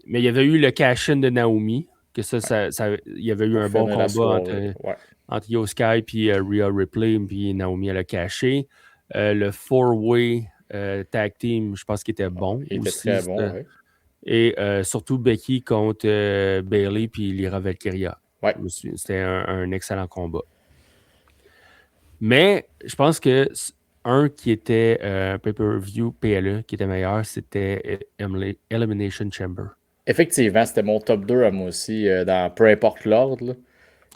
Mais il y avait eu le cash-in de Naomi. Que il y avait eu Pour un bon finir la combat soirée. Ouais. entre Io Sky puis Rhea Ripley, puis Naomi elle a caché. Le four-way tag team, je pense qu'il était bon Il était aussi. très bon, ouais. Et surtout Becky contre Bayley puis Lyra Valkyria. Ouais. C'était un excellent combat. Mais je pense que un qui était un pay-per-view PLE qui était meilleur, c'était Elimination Chamber. Effectivement, c'était mon top 2 à moi aussi, dans peu importe l'ordre. là.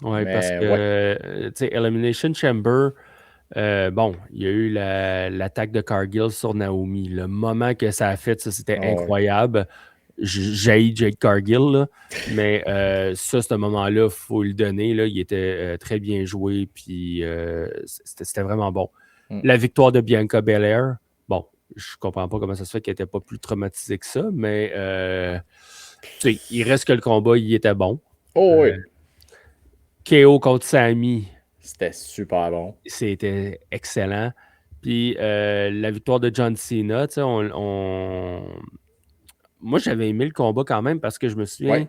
Oui, parce Mais que, ouais. tu sais, Elimination Chamber, bon, il y a eu l'attaque de Cargill sur Naomi. Le moment que ça a fait, ça, c'était Ouais. incroyable. J'ai Jake Cargill, là, mais ça, ce moment-là, il faut le donner. Là, il était très bien joué, puis c'était vraiment bon. Mm. La victoire de Bianca Belair, bon, je comprends pas comment ça se fait qu'elle n'était pas plus traumatisée que ça, mais tu sais, il reste que le combat, il était bon. Oh oui. KO contre Sami, C'était super bon. c'était excellent. Puis la victoire de John Cena, tu sais, moi, j'avais aimé le combat quand même parce que je me souviens,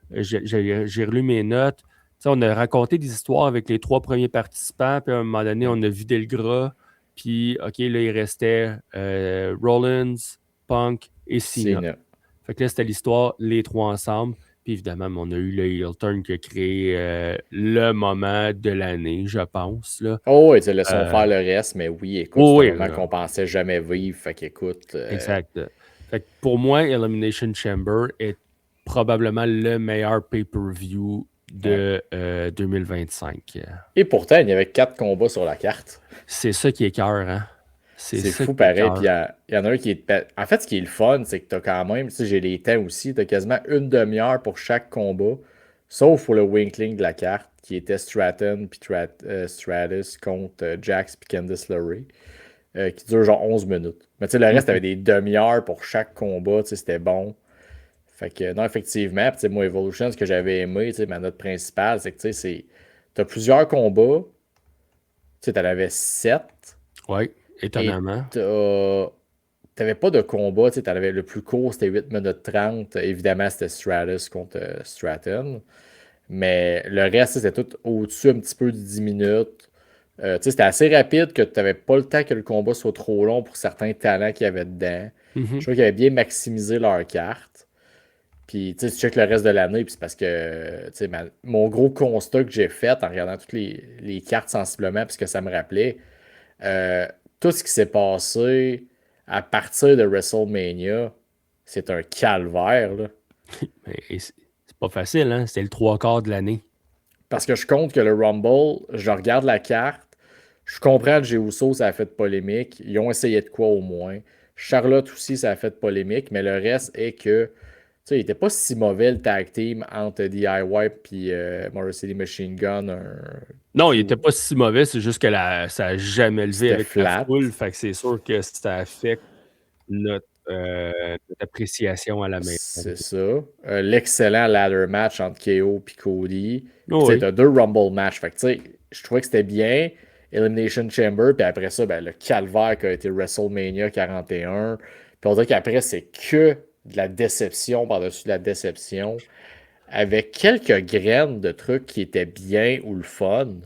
Ouais. j'ai relu mes notes. Tu sais, on a raconté des histoires avec les 3 premiers participants, puis à un moment donné, on a vidé le gras. Puis, OK, là, il restait Rollins, Punk et Cena. Fait que là, c'était l'histoire, les 3 ensemble. Puis évidemment, on a eu le heel turn qui a créé le moment de l'année, je pense. Là. Oh oui, laissons faire le reste, mais oui, écoute, c'est un moment qu'on pensait jamais vivre. Fait qu'écoute. Exact. Fait que pour moi, Elimination Chamber est probablement le meilleur pay-per-view de 2025. Et pourtant, il y avait 4 combats sur la carte. C'est ça qui est cœur, hein? C'est fou pareil. Puis il y en a un qui est. En fait, ce qui est le fun, c'est que tu as quand même. Tu sais, j'ai les temps aussi. Tu as quasiment une demi-heure pour chaque combat. Sauf pour le Winkling de la carte, qui était Stratton puis Stratus contre Jax puis Candice LeRae, qui dure genre 11 minutes. Mais tu sais, le reste, avait des demi-heures pour chaque combat. Tu sais, c'était bon. Fait que, non, effectivement. Puis, moi, Evolution, ce que j'avais aimé, tu sais, ma note principale, c'est que, tu sais, t'as plusieurs combats. Tu sais, t'en avais 7. Oui, étonnamment. T'avais pas de combat, tu sais, avais le plus court, c'était 8 minutes 30. Évidemment, c'était Stratus contre Stratton. Mais le reste, c'était tout au-dessus un petit peu de 10 minutes. Tu sais, c'était assez rapide que tu n'avais pas le temps que le combat soit trop long pour certains talents qu'il y avait dedans. Je trouve qu'ils avaient bien maximisé leur carte. Puis, tu sais, tu checkes le reste de l'année, puis c'est parce que, tu sais, mon gros constat que j'ai fait en regardant toutes les cartes sensiblement, puisque ça me rappelait, tout ce qui s'est passé à partir de WrestleMania, c'est un calvaire, là. C'est pas facile, hein? C'était le 3/4 de l'année. Parce que je compte que le Rumble, je regarde la carte, je comprends que Uso, ça a fait polémique. Ils ont essayé de quoi au moins. Charlotte aussi, ça a fait polémique, mais le reste est que, tu sais, il était pas si mauvais le tag team entre DIY puis Motor City Machine Gun. Non, il était pas si mauvais, c'est juste que ça a jamais levé C'était avec la flat. foule. Fait que c'est sûr que ça affecte notre appréciation à la maison. C'est ça. L'excellent ladder match entre KO et Cody. Puis, Oh tu sais, oui. t'as 2 Rumble match. Fait que, tu sais, je trouvais que c'était bien. Elimination Chamber. Puis après ça, ben, le calvaire qui a été WrestleMania 41. Puis on dirait qu'après, c'est que de la déception par-dessus de la déception. Avec quelques graines de trucs qui étaient bien ou le fun. Ben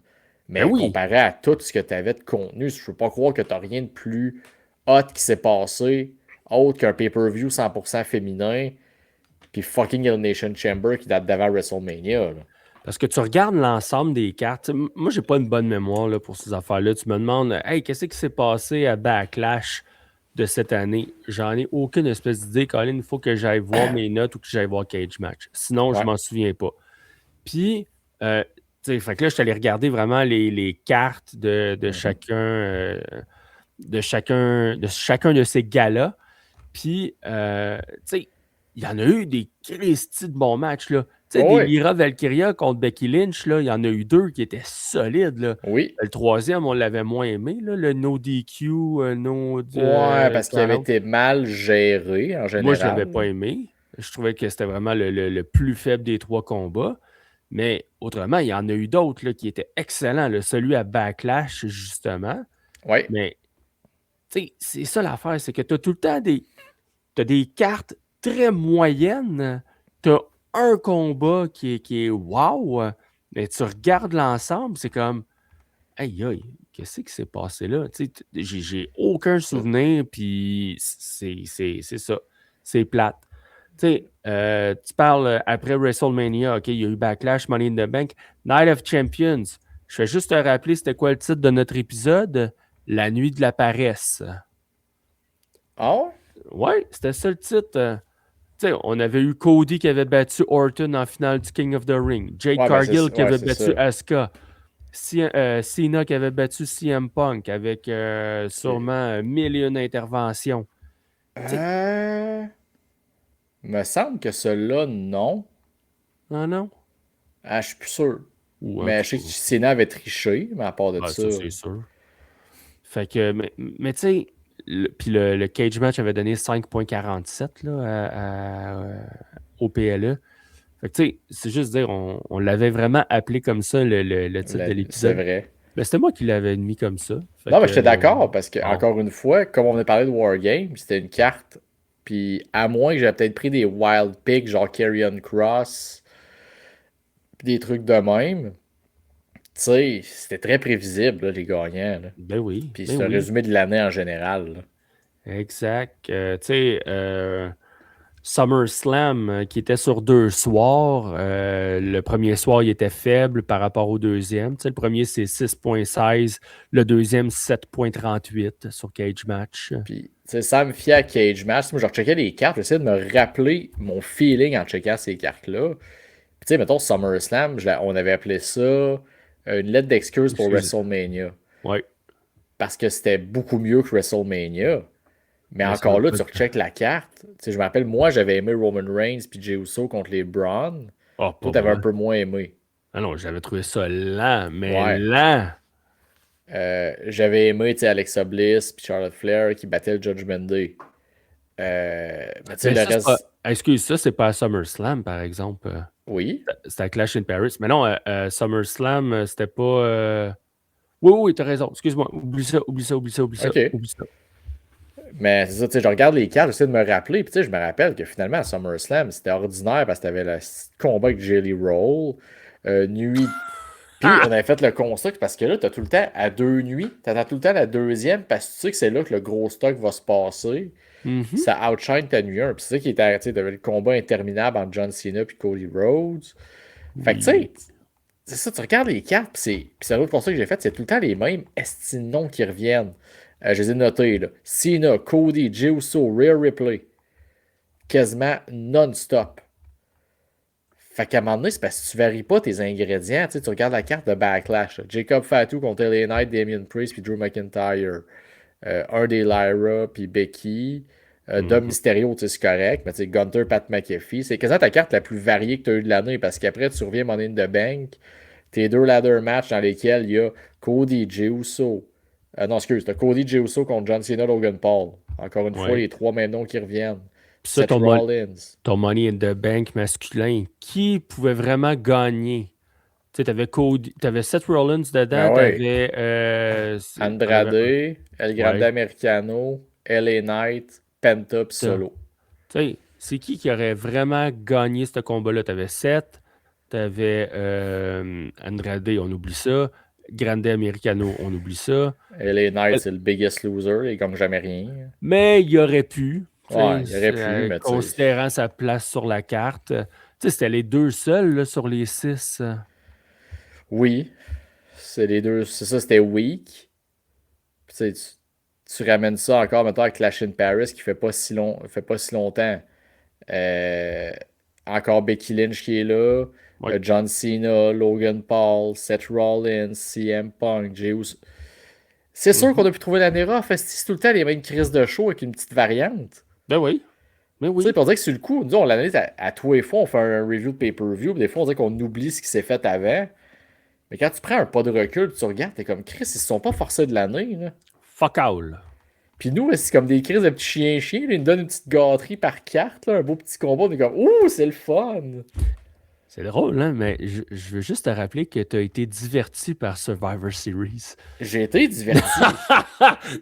Mais oui. comparé à tout ce que tu avais de contenu, je peux pas croire que t'as rien de plus hot qui s'est passé autre qu'un pay-per-view 100% féminin puis fucking Elimination Chamber qui date d'avant WrestleMania. Là. Parce que tu regardes l'ensemble des cartes. Moi, j'ai pas une bonne mémoire là, pour ces affaires-là. Tu me demandes, hey, qu'est-ce qui s'est passé à Backlash de cette année? J'en ai aucune espèce d'idée. Colin, il faut que j'aille voir mes notes ou que j'aille voir Cage Match. Sinon, je m'en souviens pas. Puis, tu sais, fait que là, je suis allé regarder vraiment les cartes de chacun de ces gars-là. Puis, tu sais, il y en a eu des Christy de bons matchs, là. Tu sais, des Lyra Valkyria contre Becky Lynch, là, il y en a eu 2 qui étaient solides, là. Oui. Le troisième, on l'avait moins aimé, là, le no DQ, ouais, parce qu'il avait été mal géré, en général. Moi, je l'avais pas aimé. Je trouvais que c'était vraiment le plus faible des 3 combats. Mais autrement, il y en a eu d'autres là, qui étaient excellents. Là. Celui à Backlash, justement. Oui. Mais, tu sais, c'est ça l'affaire, c'est que tu as tout le temps t'as des cartes très moyennes. Tu as un combat qui est wow. Mais tu regardes l'ensemble, c'est comme, aïe, aïe, qu'est-ce qui s'est passé là? Tu sais, j'ai aucun souvenir, puis c'est ça. C'est plate. Tu sais, tu parles après WrestleMania, OK, il y a eu Backlash, Money in the Bank, Night of Champions. Je fais juste te rappeler, c'était quoi le titre de notre épisode? La nuit de la paresse. Oh? Ouais, c'était ça le titre. Tu sais, on avait eu Cody qui avait battu Orton en finale du King of the Ring. Jade Cargill qui avait battu Asuka. Cena qui avait battu CM Punk avec sûrement 1001 interventions. Me semble que ceux-là, non. Ah non? Ah, je suis plus sûr. Mais je sais que Cena avait triché, mais à part de ça. Ça, c'est sûr. Fait que, mais tu sais, puis le cage match avait donné 5.47 au PLE. Fait que tu sais, c'est juste dire, on l'avait vraiment appelé comme ça, le titre de l'épisode. C'est vrai. Mais c'était moi qui l'avais mis comme ça. Non, mais j'étais d'accord, parce que, encore une fois, comme on a parlé de Wargame, c'était une carte, puis à moins que j'avais peut-être pris des wild picks, genre Karrion Cross, puis des trucs de même, tu sais, c'était très prévisible, là, les gagnants. Là. Ben oui. Puis c'est un résumé de l'année en général. Là. Exact. Tu sais, SummerSlam qui était sur 2 soirs. Le premier soir, il était faible par rapport au deuxième. Tu sais, le premier, c'est 6.16. Le deuxième, 7.38 sur Cage Match. Puis, tu sais, sans me fier à Cage Match, moi, je recheckais les cartes, j'essayais de me rappeler mon feeling en checkant ces cartes-là. Puis, tu sais, mettons, SummerSlam, on avait appelé ça une lettre d'excuse pour WrestleMania. Oui. Parce que c'était beaucoup mieux que WrestleMania. Mais encore là, tu recheckes la carte. Tu sais, je me rappelle, moi, j'avais aimé Roman Reigns puis Jey Uso contre les Braun. Toi, t'avais un peu moins aimé. Ah non, j'avais trouvé ça lent, mais lent. J'avais aimé, tu sais, Alexa Bliss puis Charlotte Flair qui battaient le Judgment Day. Mais tu sais, le reste... Excuse, ça, c'est pas à SummerSlam, par exemple. Oui. C'était à Clash in Paris. Mais non, SummerSlam, c'était pas... Oui, t'as raison. Excuse-moi. Oublie ça. Okay. Oublie ça. Mais c'est ça, tu sais, je regarde les cartes, j'essaie de me rappeler, puis tu sais, je me rappelle que finalement, à SummerSlam, c'était ordinaire parce que t'avais le combat avec Jelly Roll, nuit... Puis on avait fait le constat parce que là, t'as tout le temps à 2 nuits, t'attends tout le temps la deuxième parce que tu sais que c'est là que le gros stock va se passer. Ça outshine ta nuit 1. Puis c'est ça qui était arrêté. T'avais le combat interminable entre John Cena et Cody Rhodes. Fait que tu sais, c'est ça, tu regardes les cartes, puis c'est l'autre constat que j'ai fait, c'est tout le temps les mêmes estinons qui reviennent. Je les ai notés, là. Cena, Cody, Jey Uso, Rhea Ripley. Quasiment non-stop. Fait qu'à un moment donné, c'est parce que tu varies pas tes ingrédients. Tu regardes la carte de Backlash. Là. Jacob Fatu contre LA Knight, Damien Priest puis Drew McIntyre. Un des Lyra puis Becky. Dom Mysterio, c'est correct, mais Gunter, Pat McAfee, c'est quasiment ta carte la plus variée que tu as eue de l'année parce qu'après, tu reviens Money in the Bank, tes 2 ladder matchs dans lesquels il y a Cody, Jey Uso. Non, excuse, t'as Cody, Jey Uso contre John Cena, Logan Paul. Encore une fois, les 3 mêmes noms qui reviennent. Ça, Seth Rollins. Ton Money in the Bank masculin, qui pouvait vraiment gagner? Tu sais, t'avais Seth Rollins dedans, t'avais... Andrade, El Grande Americano, LA Knight, Penta pis Solo. Tu sais, c'est qui aurait vraiment gagné ce combat-là? T'avais Seth, t'avais Andrade, on oublie ça. Grande Americano, on oublie ça. LA Knight, c'est le biggest loser, il gagne jamais rien. Mais il aurait pu. Ouais, il aurait pu, mais considérant sa place sur la carte. Tu sais, c'était les 2 seuls là, sur les 6. Oui. C'est les 2. C'est ça, c'était weak. Puis, tu ramènes ça encore maintenant avec Clash in Paris qui fait pas si longtemps. Encore Becky Lynch qui est là. Ouais. John Cena, Logan Paul, Seth Rollins, CM Punk, Jey Uso. C'est sûr qu'on a pu trouver la Nera. C'est tout le temps les mêmes crises de show avec une petite variante. Ben oui. Mais oui. Tu sais, pour dire que sur le coup, nous, on l'analyse à tous les fois, on fait un review de pay-per-view, des fois, on dirait qu'on oublie ce qui s'est fait avant. Mais quand tu prends un pas de recul, tu regardes, t'es comme, Chris, ils se sont pas forcés de l'année, là. Fuck all. Puis nous, c'est comme des crises de petits chiens-chiens, ils nous donnent une petite gâterie par carte, là, un beau petit combat, on est comme, ouh, c'est le fun! C'est drôle, hein, mais je veux juste te rappeler que tu as été diverti par Survivor Series. J'ai été diverti.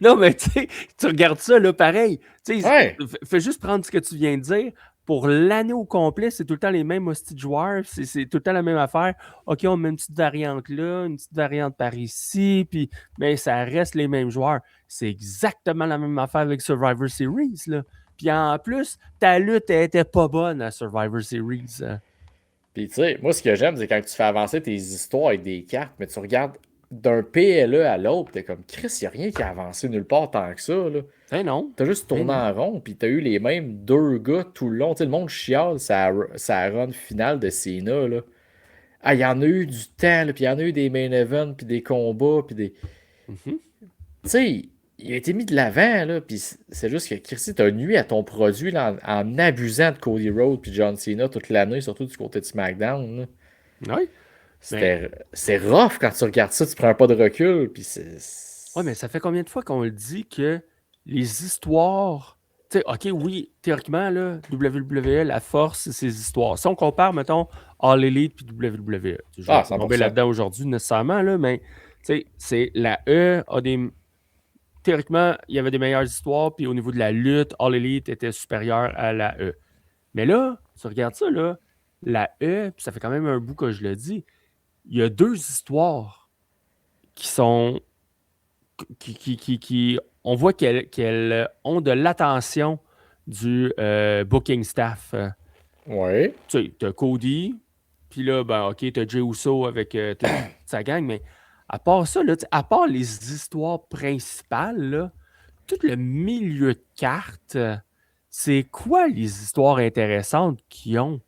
Non, mais tu sais, tu regardes ça, là, pareil. Ouais. Fais juste prendre ce que tu viens de dire. Pour l'année au complet, c'est tout le temps les mêmes hosties de joueurs. C'est tout le temps la même affaire. OK, on met une petite variante là, une petite variante par ici, puis mais ça reste les mêmes joueurs. C'est exactement la même affaire avec Survivor Series, là. Puis en plus, ta lutte était pas bonne à Survivor Series. Puis tu sais, moi ce que j'aime, c'est quand tu fais avancer tes histoires avec des cartes, mais tu regardes d'un PLE à l'autre, t'es comme, Chris, y a rien qui a avancé nulle part tant que ça, là. Non. T'as juste tourné en rond, puis t'as eu les mêmes 2 gars tout le long. Tu sais, le monde chiale sa run finale de Cena, là. Ah, il y en a eu du temps, là, puis il y en a eu des main events, puis des combats, puis des... Tu sais, il a été mis de l'avant, là, puis c'est juste que, Christy, t'as nuit à ton produit là, en abusant de Cody Rhodes puis John Cena toute l'année, surtout du côté de SmackDown, là. Oui. C'est rough quand tu regardes ça, tu prends un pas de recul, puis c'est... Oui, mais ça fait combien de fois qu'on le dit que les histoires... Tu sais, OK, oui, théoriquement, là, WWE, la force, c'est ses histoires. Si on compare, mettons, All Elite puis WWE. Je vais tomber là-dedans aujourd'hui nécessairement, là, mais c'est la E a des... Théoriquement, il y avait des meilleures histoires, puis au niveau de la lutte, All Elite était supérieur à la E. Mais là, tu regardes ça, là, la E, puis ça fait quand même un bout que je le dis, il y a 2 histoires qui sont... qui on voit qu'elles ont de l'attention du booking staff. Ouais. Tu sais, t'as Cody, puis là, ben, OK, t'as Jey Uso avec sa gang, mais à part ça, là, à part les histoires principales, là, tout le milieu de cartes, c'est quoi les histoires intéressantes qu'ils ont?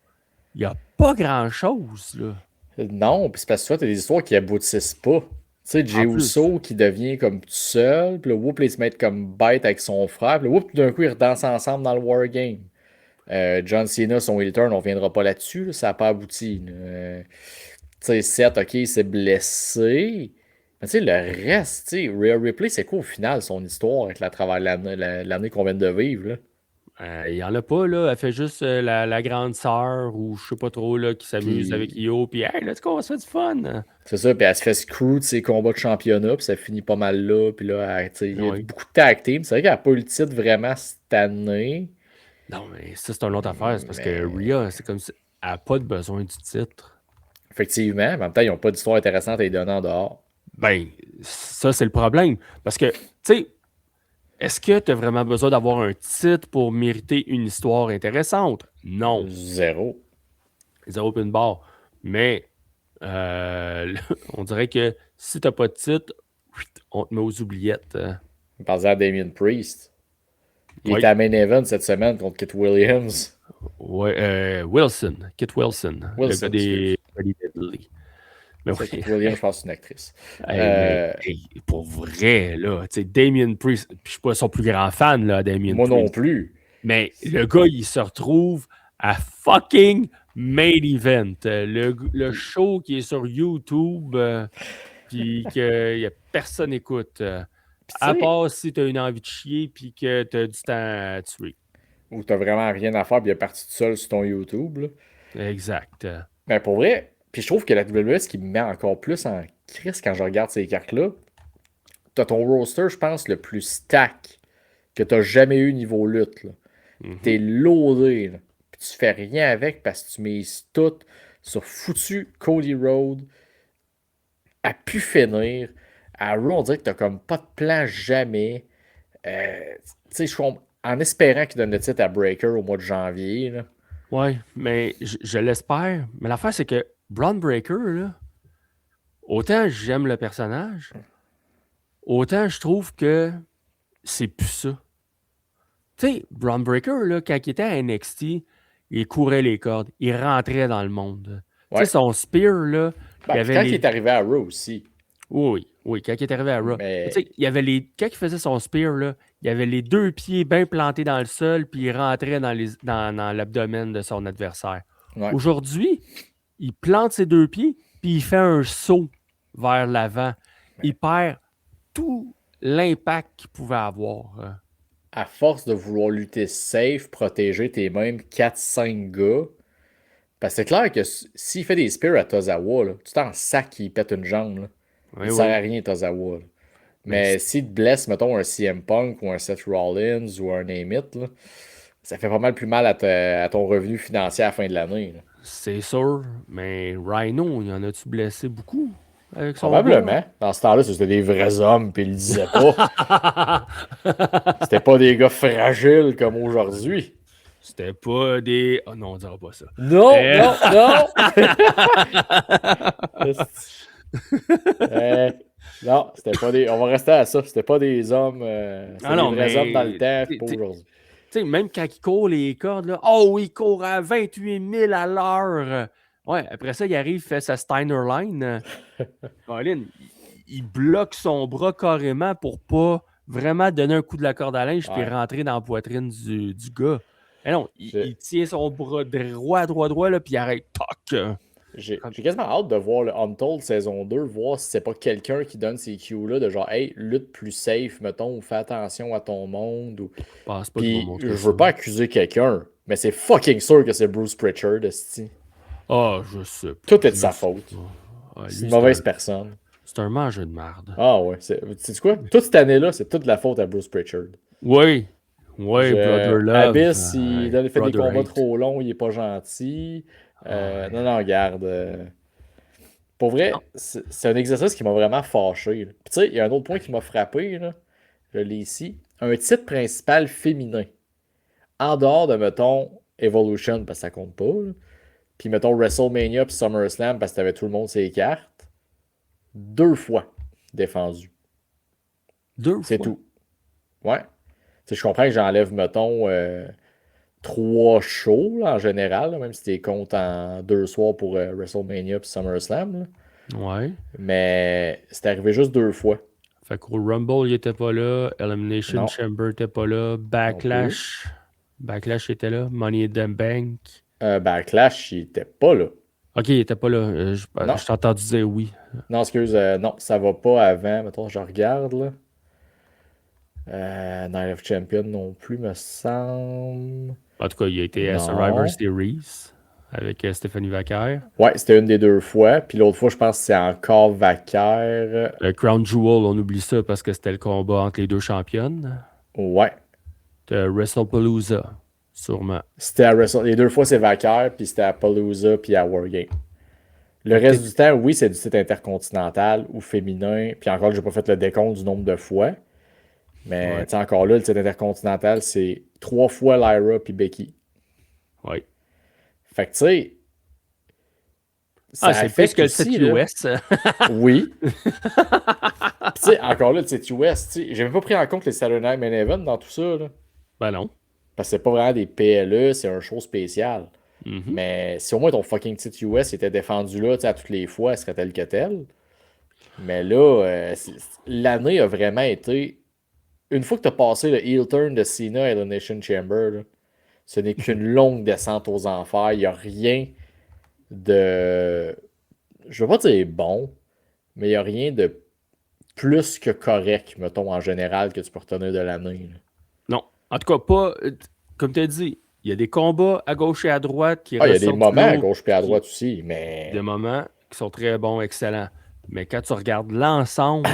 Il n'y a pas grand-chose, là. Non, puis c'est parce que toi, t'as des histoires qui aboutissent pas. Tu sais, Jey Uso qui devient comme tout seul, puis le whoop, il se met comme bête avec son frère, puis le whoop, tout d'un coup, ils redansent ensemble dans le Wargame. John Cena, son heel turn, on reviendra pas là-dessus, là, ça n'a pas abouti. Tu sais, Seth, OK, il s'est blessé. Mais tu sais, le reste, tu sais, Rhea Ripley, c'est quoi au final son histoire avec la travers l'année qu'on vient de vivre, là? Il n'y en a pas, là. Elle fait juste la grande sœur ou je sais pas trop, là, qui s'amuse avec Io. Puis, hey, let's go, on se fait du fun. C'est ça, puis elle se fait screw de ses combats de championnat, puis ça finit pas mal là. Puis là, il y a beaucoup de tag team. C'est vrai qu'elle n'a pas eu le titre vraiment cette année. Non, mais ça, c'est une autre affaire. C'est parce que Rhea, c'est comme si elle n'a pas de besoin du titre. Effectivement, en même temps, ils n'ont pas d'histoire intéressante à les donner en dehors. Ben, ça, c'est le problème. Parce que, tu sais, est-ce que tu as vraiment besoin d'avoir un titre pour mériter une histoire intéressante? Non. Zéro open bar. Mais on dirait que si tu n'as pas de titre, on te met aux oubliettes. Par à Damien Priest. Il est à main event cette semaine contre Kit Williams. Ouais, Wilson. Kit Wilson. Le gars des Deadly. Mais oui. Kit Williams, je pense que c'est une actrice. Pour vrai, là, tu sais, Damien Priest, je suis pas son plus grand fan, là, Damien Moi Priest. non plus. Mais le gars, il se retrouve à fucking Main Event. Le show qui est sur YouTube, puis que y a personne écoute. Puis, À tu sais, part si tu as une envie de chier, puis que tu as du temps à tuer. où t'as vraiment rien à faire, puis il est parti tout seul sur ton YouTube, là. Exact. Mais pour vrai, puis je trouve que la WWE, ce qui me met encore plus en crise quand je regarde ces cartes-là, t'as ton roster, je pense, le plus stack que t'as jamais eu niveau lutte, là. Mhm. T'es loadé, là. Puis tu fais rien avec parce que tu mises tout sur foutu Cody Rhodes à pu finir. À Raw, on dirait que t'as comme pas de plan jamais. Tu sais, en espérant qu'il donne le titre à Breaker au mois de janvier, là. Ouais, mais je l'espère. Mais l'affaire, c'est que Braun Breaker, là, autant j'aime le personnage, autant je trouve que c'est plus ça. Tu sais, Braun Breaker, là, quand il était à NXT, il courait les cordes, il rentrait dans le monde. Tu sais, Ouais. son spear, là, il y Ben, puis avait quand il les. est arrivé à Raw aussi. Oui, oui, quand il est arrivé à Raw. Mais tu Mais sais, il y avait les. Quand il faisait son spear, là, il y avait les deux pieds bien plantés dans le sol, puis il rentrait dans l'abdomen de son adversaire. ouais. Aujourd'hui, il plante ses deux pieds, puis il fait un saut vers l'avant. Il perd tout l'impact qu'il pouvait avoir. À force de vouloir lutter safe, protéger tes mêmes 4-5 gars, parce que c'est clair que s'il fait des spears à Tozawa, là, tu t'en sac qu'il pète une jambe. Là. Oui, Il sert à oui. rien, Tozawa. Là. Mais Mais s'il te blesse, mettons, un CM Punk ou un Seth Rollins ou un Name It, là, ça fait pas mal plus mal à ton revenu financier à la fin de l'année. Là. c'est sûr, mais Rhino, il y en a-tu blessé beaucoup avec son bras? Probablement. Dans ce temps-là, c'était des vrais hommes, puis ils le disaient pas. C'était pas des gars fragiles comme aujourd'hui. C'était pas des. Oh non, on dira pas ça. Non, Eh. non, non! Non, c'était pas des. On va rester à ça. C'était pas des hommes. C'était Ah des non, vrais hommes dans le mais. temps, puis Tu pas aujourd'hui. sais, même quand il court les cordes, là, oh, il court à 28 000 à l'heure. Ouais, après ça, il arrive, il fait sa Steiner Line. Colin, il bloque son bras carrément pour pas vraiment donner un coup de la corde à linge puis Ouais. rentrer dans la poitrine du gars. Mais non, J'ai- il tient son bras droit, là, puis il arrête. Toc! J'ai quasiment hâte de voir le Untold saison 2, voir si c'est pas quelqu'un qui donne ces cues-là de genre, hey, lutte plus safe, mettons, ou fais attention à ton monde. Ou... Je pense pas qu'il va Puis, montrer je ça. veux pas accuser quelqu'un, mais c'est fucking sûr que c'est Bruce Pritchard, esti. Ah, je sais pas. Tout est de sa faute. Ah, C'est lui, une mauvaise personne. c'est un mangeur de merde. Ah ouais. C'est quoi? Toute cette année-là, c'est toute la faute à Bruce Pritchard. Oui. Oui, Brother Love. Abyss, il a fait des Brother combats Hate. trop longs, il est pas gentil. Ouais. Non, regarde. Pour vrai, c'est un exercice qui m'a vraiment fâché. Là. Puis tu sais, il y a un autre point qui m'a frappé, là. Je l'ai ici. Un titre principal féminin. En dehors de, mettons, Evolution, parce que ça compte pas. Là. Puis mettons WrestleMania puis SummerSlam, parce que t'avais tout le monde ses cartes. 2 fois défendu. 2 C'est fois. tout. Ouais. Tu sais, je comprends que j'enlève, mettons, 3 shows là, en général, là, même si tu comptes en 2 soirs pour WrestleMania et SummerSlam. Là. Ouais. Mais c'est arrivé juste 2 fois. Fait qu'au Rumble, il était pas là. Elimination Non. Chamber était pas là. Backlash. Backlash était là. Money in the Bank. Backlash, il était pas là. Ok, il était pas là. Non. Je t'ai entendu dire oui. Non, excuse, non, ça va pas avant. Mettons, je regarde là. Night of Champion non plus, me semble. En tout cas, il a été à Non. Survivor Series avec Stéphanie Vaquer. Ouais, c'était une des 2 fois. Puis l'autre fois, je pense que c'est encore Vaquer. Le Crown Jewel, on oublie ça parce que c'était le combat entre les deux championnes. Ouais. De WrestlePalooza, sûrement. C'était à Les 2 fois, c'est Vaquer, puis c'était à Palooza, puis à Wargame. Le reste du temps, oui, c'est du site intercontinental ou féminin. Puis encore, j'ai pas fait le décompte du nombre de fois. Mais Ouais. tu sais, encore là, le site intercontinental, c'est 3 fois Lyra puis Becky. Oui. Fait que tu sais, ça c'est plus affecte que le aussi, set là. US. Oui. Puis tu sais, encore là, le site US, tu sais, j'ai même pas pris en compte les Saturday Night Main Event dans tout ça, là. Ben non. Parce que c'est pas vraiment des PLE, c'est un show spécial. Mhm. Mais si au moins ton fucking titre US était défendu là, tu sais, à toutes les fois, elle serait tel que tel. Mais là, l'année a vraiment été. Une fois que tu as passé le heel turn de Cena à Elimination Chamber, là, Ce n'est qu'une longue descente aux enfers. Il n'y a rien de... Je ne veux pas dire bon, mais il n'y a rien de plus que correct, mettons, en général, que tu peux retenir de l'année. Là. Non. En tout cas, pas. Comme tu as dit, il y a des combats à gauche et à droite qui Il y a des ressortent moments à l'eau, gauche et à droite aussi, mais... des moments qui sont très bons, excellents. Mais quand tu regardes l'ensemble,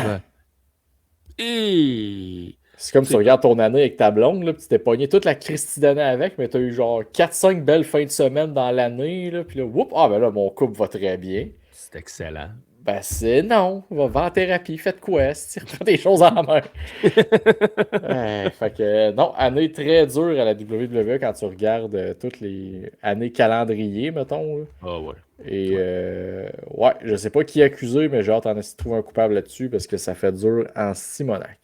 et C'est comme si tu regardes ton année avec ta blonde, là, puis tu t'es pogné toute la Christie d'année avec, mais tu as eu genre 4-5 belles fins de semaine dans l'année, là, puis là, whoop, ah ben là, mon couple va très bien. c'est excellent. Ben c'est non, va en thérapie, faites quoi, si reprends des choses en main. Fait que non, année très dure à la WWE quand tu regardes toutes les années calendrier, mettons. Là. Ah ouais. Et ouais, je sais pas qui accuser, mais j'ai hâte d'en essayer de trouver un coupable là-dessus parce que ça fait dur en Simonac.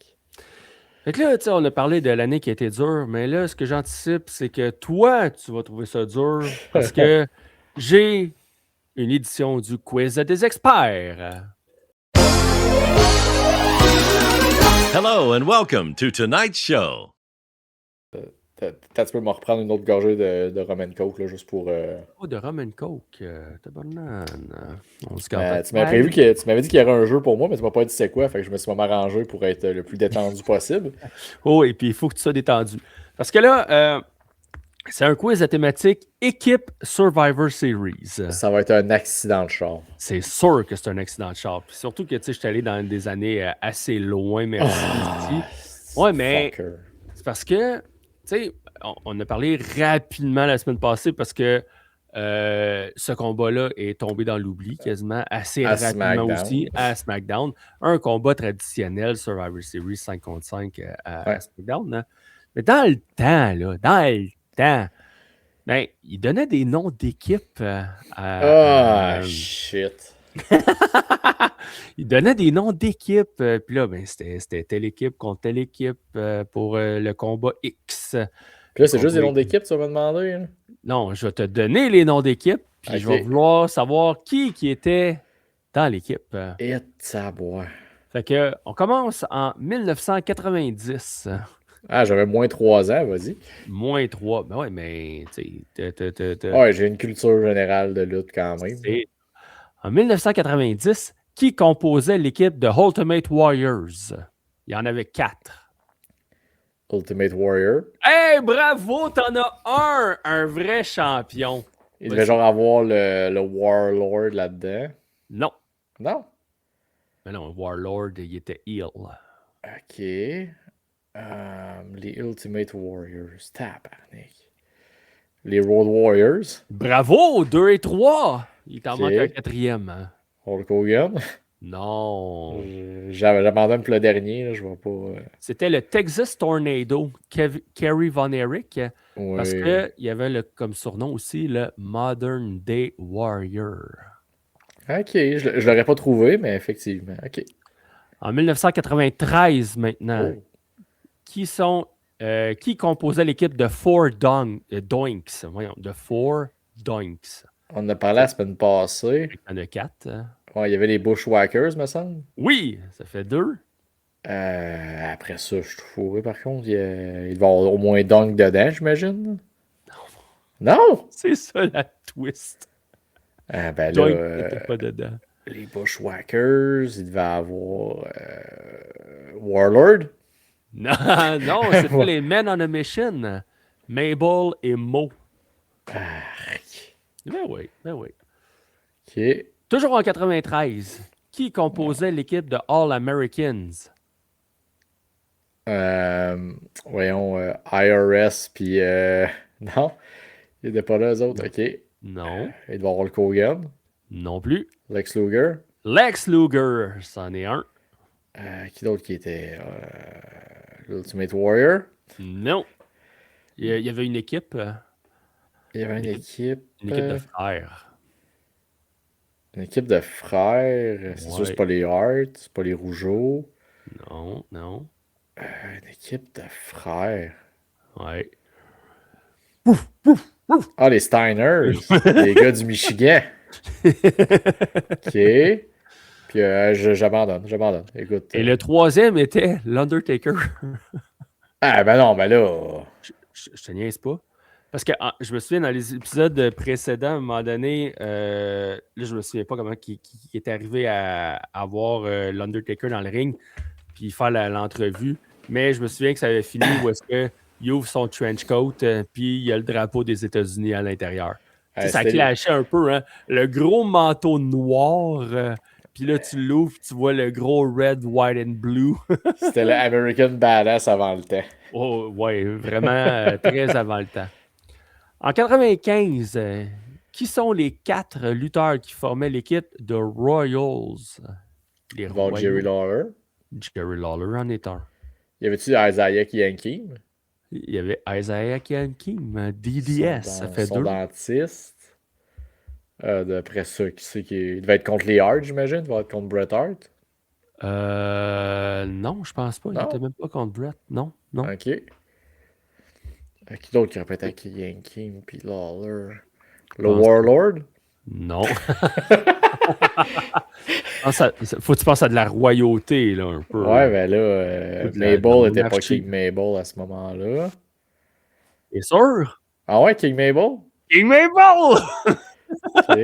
Fait que là, tu sais, on a parlé de l'année qui a été dure, mais là, ce que j'anticipe, c'est que toi, tu vas trouver ça dur parce que j'ai une édition du Quiz des experts. Hello and welcome to tonight's show. Peut-être tu peux me reprendre une autre gorgée de Roman Coke, là, juste pour... Oh, de rum and coke, tabarnane. On se tu garde. m'avais dit qu'il y aurait un jeu pour moi, mais tu m'as pas dit c'est quoi, fait que je me suis vraiment arrangé pour être le plus détendu possible. Oh, et puis il faut que tu sois détendu. Parce que là, c'est un quiz à thématique Équipe Survivor Series. Ça va être un accident de char. C'est sûr que c'est un accident de char. Puis surtout que, tu sais, je suis allé dans des années assez loin, merci. Ouais, mais Fucker. c'est parce que, tu sais, on a parlé rapidement la semaine passée parce que ce combat-là est tombé dans l'oubli quasiment assez À rapidement SmackDown. aussi à SmackDown. Un combat traditionnel Survivor Series 5 contre 5 à SmackDown. Hein. Mais dans le temps, ben, il donnait des noms d'équipes Shit. il donnait des noms d'équipes. Puis là, ben, c'était telle équipe contre telle équipe pour le combat X. Puis là, c'est juste des noms d'équipe, tu vas me demander. Hein? Non, je vais te donner les noms d'équipes, puis je vais vouloir savoir qui était dans l'équipe. Et ça boit. Fait que, on commence en 1990. Ah, j'avais moins 3 ans, vas-y. Moins 3. Ben ouais, mais, tu sais... Ouais, j'ai une culture générale de lutte quand même. En 1990, qui composait l'équipe de Ultimate Warriors? Il y en avait 4. Ultimate Warrior. Hey, bravo, t'en as un vrai champion. Il devait genre avoir le Warlord là-dedans. Non. Non? Mais non, Warlord, il était heel. Ok. Les Ultimate Warriors. Tabarnak. Les Road Warriors. Bravo, 2 et 3. Il t'en manque un 4e. Hein. Hulk Hogan. Non. J'abandonne pour le dernier, là, je vois pas. C'était le Texas Tornado, Kerry Von Erich, parce qu'il y avait comme surnom aussi le Modern Day Warrior. Ok, je l'aurais pas trouvé, mais effectivement. Ok. En 1993 maintenant, qui composait l'équipe de Four Doinks? Voyons, de Four Doinks. On en a parlé la semaine passée. Il y en a 4. Ouais, il y avait les Bushwhackers, me semble. Oui, ça fait 2. Après ça, je suis fourré par contre. Il va y avoir au moins Dunk dedans, j'imagine. Non! C'est ça la twist. Ben là, Doink n'était pas dedans. Les Bushwhackers, il devait avoir Warlord. Non, c'était les Men on a Mission. Mabel et Mo. Ben oui. Ok. Toujours en 93, qui composait l'équipe de All Americans? Voyons, IRS, puis... non, il n'était pas là, eux autres, ok. Non. Il doit avoir le Hogan. Non plus. Lex Luger. Lex Luger, c'en est un. Qui d'autre qui était l'Ultimate Warrior? Non. Il y avait une équipe. Il y avait une équipe. Une équipe de frères. Une équipe de frères. C'est sûr, c'est pas les Hart, c'est pas les Rougeau. Non. Une équipe de frères. Ouais. Ah, les Steiners. Les gars du Michigan. Ok. Puis j'abandonne. Écoute. Et le troisième était l'Undertaker. Ah, ben non, ben là. Je te niaise pas. Parce que je me souviens dans les épisodes précédents, à un moment donné, là, je me souviens pas comment il était arrivé à voir l'Undertaker dans le ring puis faire l'entrevue. Mais je me souviens que ça avait fini où est-ce qu'il ouvre son trench coat puis il y a le drapeau des États-Unis à l'intérieur. Ça clashait un peu, hein? Le gros manteau noir, puis là, tu l'ouvres, tu vois le gros red, white and blue. C'était le American Badass avant le temps. Oh, ouais, vraiment très avant le temps. En 95, qui sont les 4 lutteurs qui formaient l'équipe de Royals? Les Royals. Jerry Lawler. Jerry Lawler en est un. Y avait-tu Isaiah Yankeem? Il y avait Isaiah Yankeem, DDS, ça fait 2. Son dentiste. D'après ça, qui c'est qui il devait être contre les Hart, j'imagine? Il devait être contre Bret Hart? Non, je pense pas. Il n'était même pas contre Bret. Non. OK. Qui d'autre qui aurait attaqué Yankeem puis Lawler? Le Warlord? Non. Faut que tu penses à de la royauté, là, un peu. Ouais, ben là, Mabel n'était pas King Mabel à ce moment-là. T'es sûr? Ah ouais, King Mabel? King Mabel! OK.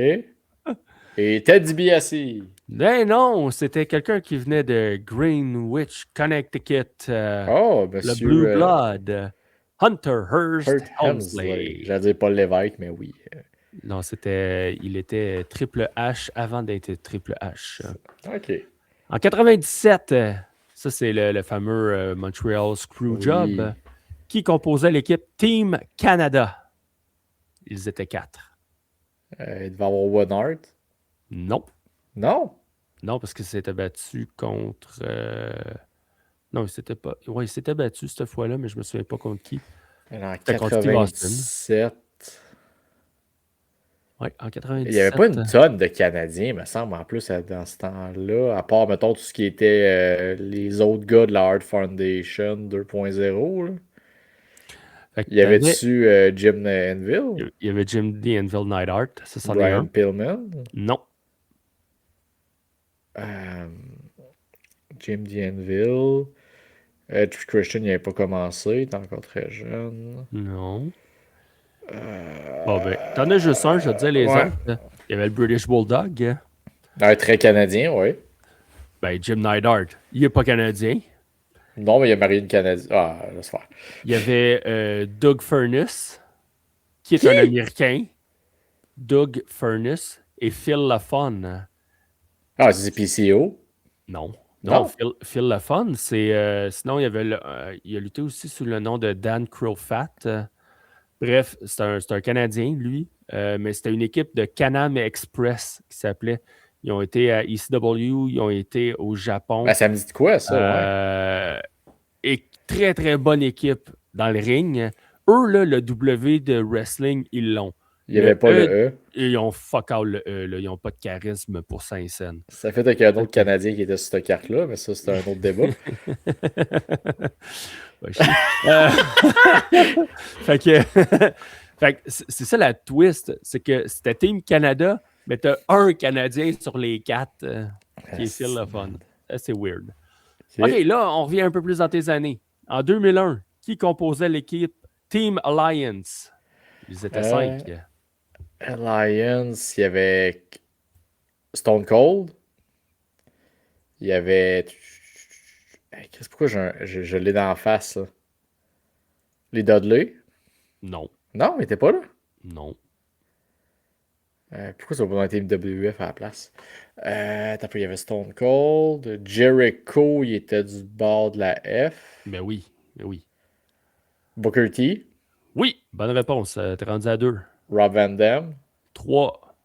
Et Ted DiBiase. Ben non, c'était quelqu'un qui venait de Greenwich, Connecticut. Le Blue Blood. Hunter Hearst Helmsley. J'allais dire Paul Lévesque, mais oui. Non, il était Triple H avant d'être Triple H. OK. En 97, ça c'est le fameux Montreal Screwjob, qui composait l'équipe Team Canada. Ils étaient 4. Il devait avoir One Hart. Non. Non? Non, parce qu'il s'était battu contre... Non, il s'était pas... Ouais, il s'était battu cette fois-là, mais je me souviens pas contre qui. En 97... Oui, en 97. Il n'y avait pas une tonne de Canadiens, me semble, en plus, dans ce temps-là, à part, mettons, tout ce qui était les autres gars de la Hart Foundation 2.0. Il y avait-tu Jim Anvil? Il y avait Jim D. Anvil Neidhart, ça c'en est un. Brian Pillman? Non. Jim D. Anvil. Edge Christian, il n'avait pas commencé, il était encore très jeune. Non. Bon, ben, t'en as juste un, je vais te dire les autres. Il y avait le British Bulldog. Un très canadien, oui. Ben, Jim Neidhart, il n'est pas canadien. Non, mais il a marié une Canadienne. Ah, laisse faire. Il y avait Doug Furnace, qui est un Américain. Doug Furnace et Phil LaFon. Ah, c'est PCO? Non, Phil LaFon, c'est... sinon, il a lutté aussi sous le nom de Dan Crowfat. Bref, c'est un Canadien, lui. Mais c'était une équipe de Can-Am Express qui s'appelait. Ils ont été à ECW, ils ont été au Japon. Ben, ça me dit de quoi, ça? Et très, très bonne équipe dans le ring. Eux, là, le W de wrestling, ils l'ont. Il n'y avait pas le E. Ils ont fuck all le E. Là. Ils n'ont pas de charisme pour Saint-Saëns. Ça fait qu'il y a un autre Canadien qui était sur cette carte-là, mais ça, c'est un autre débat. Fait que c'est ça la twist. C'est que c'était Team Canada, mais tu as un Canadien sur les 4 qui est Phil LaFon. C'est weird. OK, là, on revient un peu plus dans tes années. En 2001, qui composait l'équipe Team Alliance? Ils étaient 5. Alliance, il y avait Stone Cold. Il y avait... Pourquoi je l'ai dans la face, là? Les Dudley? Non. Non, il n'était pas là? Non. Pourquoi ça va pas dans la team WF à la place? Il y avait Stone Cold. Jericho, il était du bord de la F. Ben oui. Booker T. Oui, bonne réponse. T'es rendu à 2. Rob Van Dam. 3.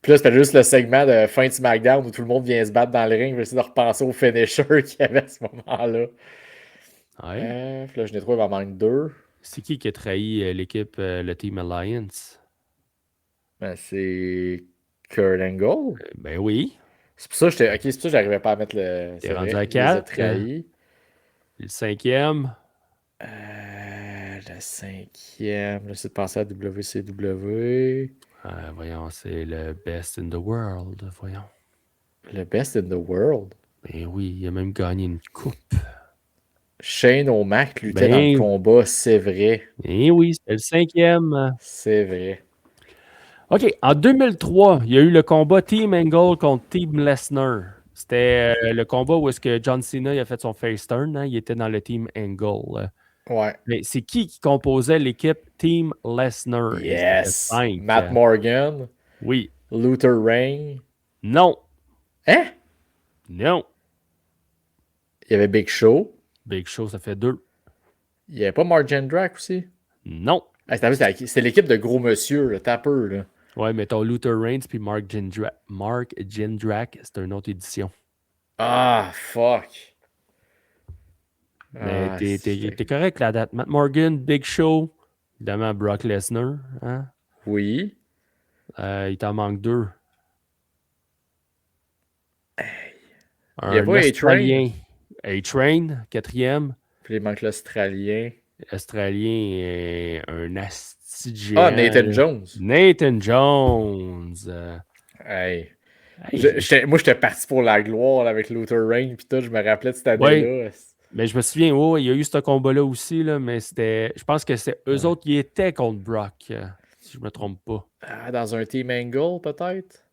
Puis là, c'était juste le segment de fin de SmackDown où tout le monde vient se battre dans le ring. Je vais essayer de repenser au finisher qu'il y avait à ce moment-là. Ouais. Puis là, je n'ai trouvé, il m'en manque 2. C'est qui a trahi l'équipe, le Team Alliance? Ben, c'est Kurt Angle. Ben oui. C'est pour ça que j'arrivais pas à mettre le... T'es rendu à 4. Trahi. Le 5e. Le 5e, j'essaie de penser à WCW. Voyons, c'est le Best in the World. Voyons. Le Best in the World? Ben oui, il a même gagné une coupe. Shane O'Mac luttait dans le Ben, combat, c'est vrai. eh oui, c'était le 5e. C'est vrai. OK, en 2003, il y a eu le combat Team Angle contre Team Lesnar. C'était le combat où est-ce que John Cena il a fait son face turn. Hein, il était dans le Team Angle. Ouais. Mais c'est qui composait l'équipe Team Lesnar? Et c'était Yes. 5. Matt Morgan, Oui. Luther Reign. Non. Hein? Non. Il y avait Big Show. Big Show, ça fait 2. Il n'y avait pas Mark Jindrak aussi? Non. Ah, c'était l'équipe de gros monsieur, le tapeur, là. Ouais, mais ton Luther Reigns puis Mark Jindrak, c'est une autre édition. Ah, fuck. Mais Ah, t'es correct la date. Matt Morgan, Big Show, évidemment Brock Lesnar. Hein? Oui. Il t'en manque 2. Il y a pas Australien. A-Train, 4e. Puis il manque l'Australien. Australien et un asti géant. Ah, Nathan Jones. Nathan Jones. Hey. Hey, Moi, j'étais parti pour la gloire là, avec Luther Reign. Puis tout, je me rappelais de cette année-là. Ouais. Mais je me souviens, il y a eu ce combat-là aussi, là, mais je pense que c'est eux autres qui étaient contre Brock, si je me trompe pas. Ah, dans un Team Angle, peut-être?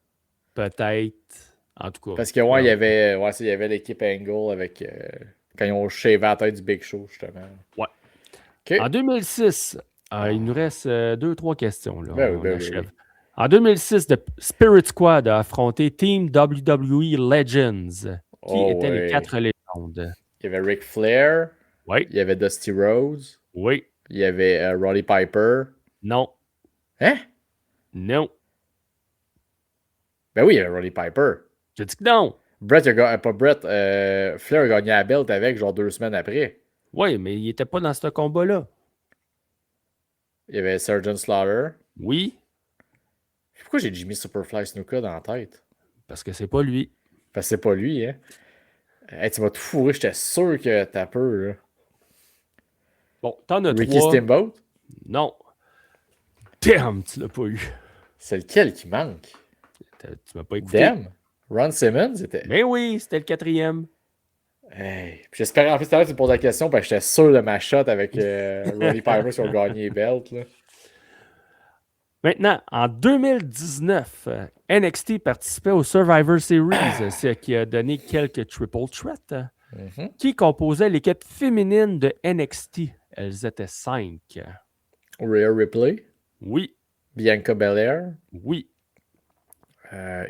Peut-être. En tout cas. Parce que, il y avait l'équipe Angle avec. Quand ils ont shavé la tête du Big Show, justement. Ouais. OK. En 2006, il nous reste 2-3 questions. Là, on achève. Oui. En 2006, The Spirit Squad a affronté Team WWE Legends, qui étaient les 4 légendes. Il y avait Ric Flair. Oui. Il y avait Dusty Rhodes. Oui. Il y avait Roddy Piper. Non. Hein? Non. Ben oui, il y avait Roddy Piper. J'ai dit que non. Flair a gagné la belt avec genre 2 semaines après. Oui, mais il n'était pas dans ce combat-là. Il y avait Sergeant Slaughter. Oui. Pourquoi j'ai Jimmy Superfly Snuka dans la tête? Parce que c'est pas lui. Parce que c'est pas lui, hein? Hey, tu m'as tout fourré, j'étais sûr que t'as peur, là. Bon, t'en as Ricky 3. Steamboat? Non. Damn, tu l'as pas eu. C'est lequel qui manque? Tu m'as pas écouté. Damn! Ron Simmons était. Mais oui, c'était le 4e. Hey. Puis j'espérais en plus tout à l'heure tu me poses la question parce que j'étais sûr de ma shot avec Roddy Piper sur le gagné belt. Là. Maintenant, en 2019, NXT participait au Survivor Series, ce qui a donné quelques triple threats. Qui composait l'équipe féminine de NXT? Elles étaient 5. Rhea Ripley. Oui. Bianca Belair. Oui.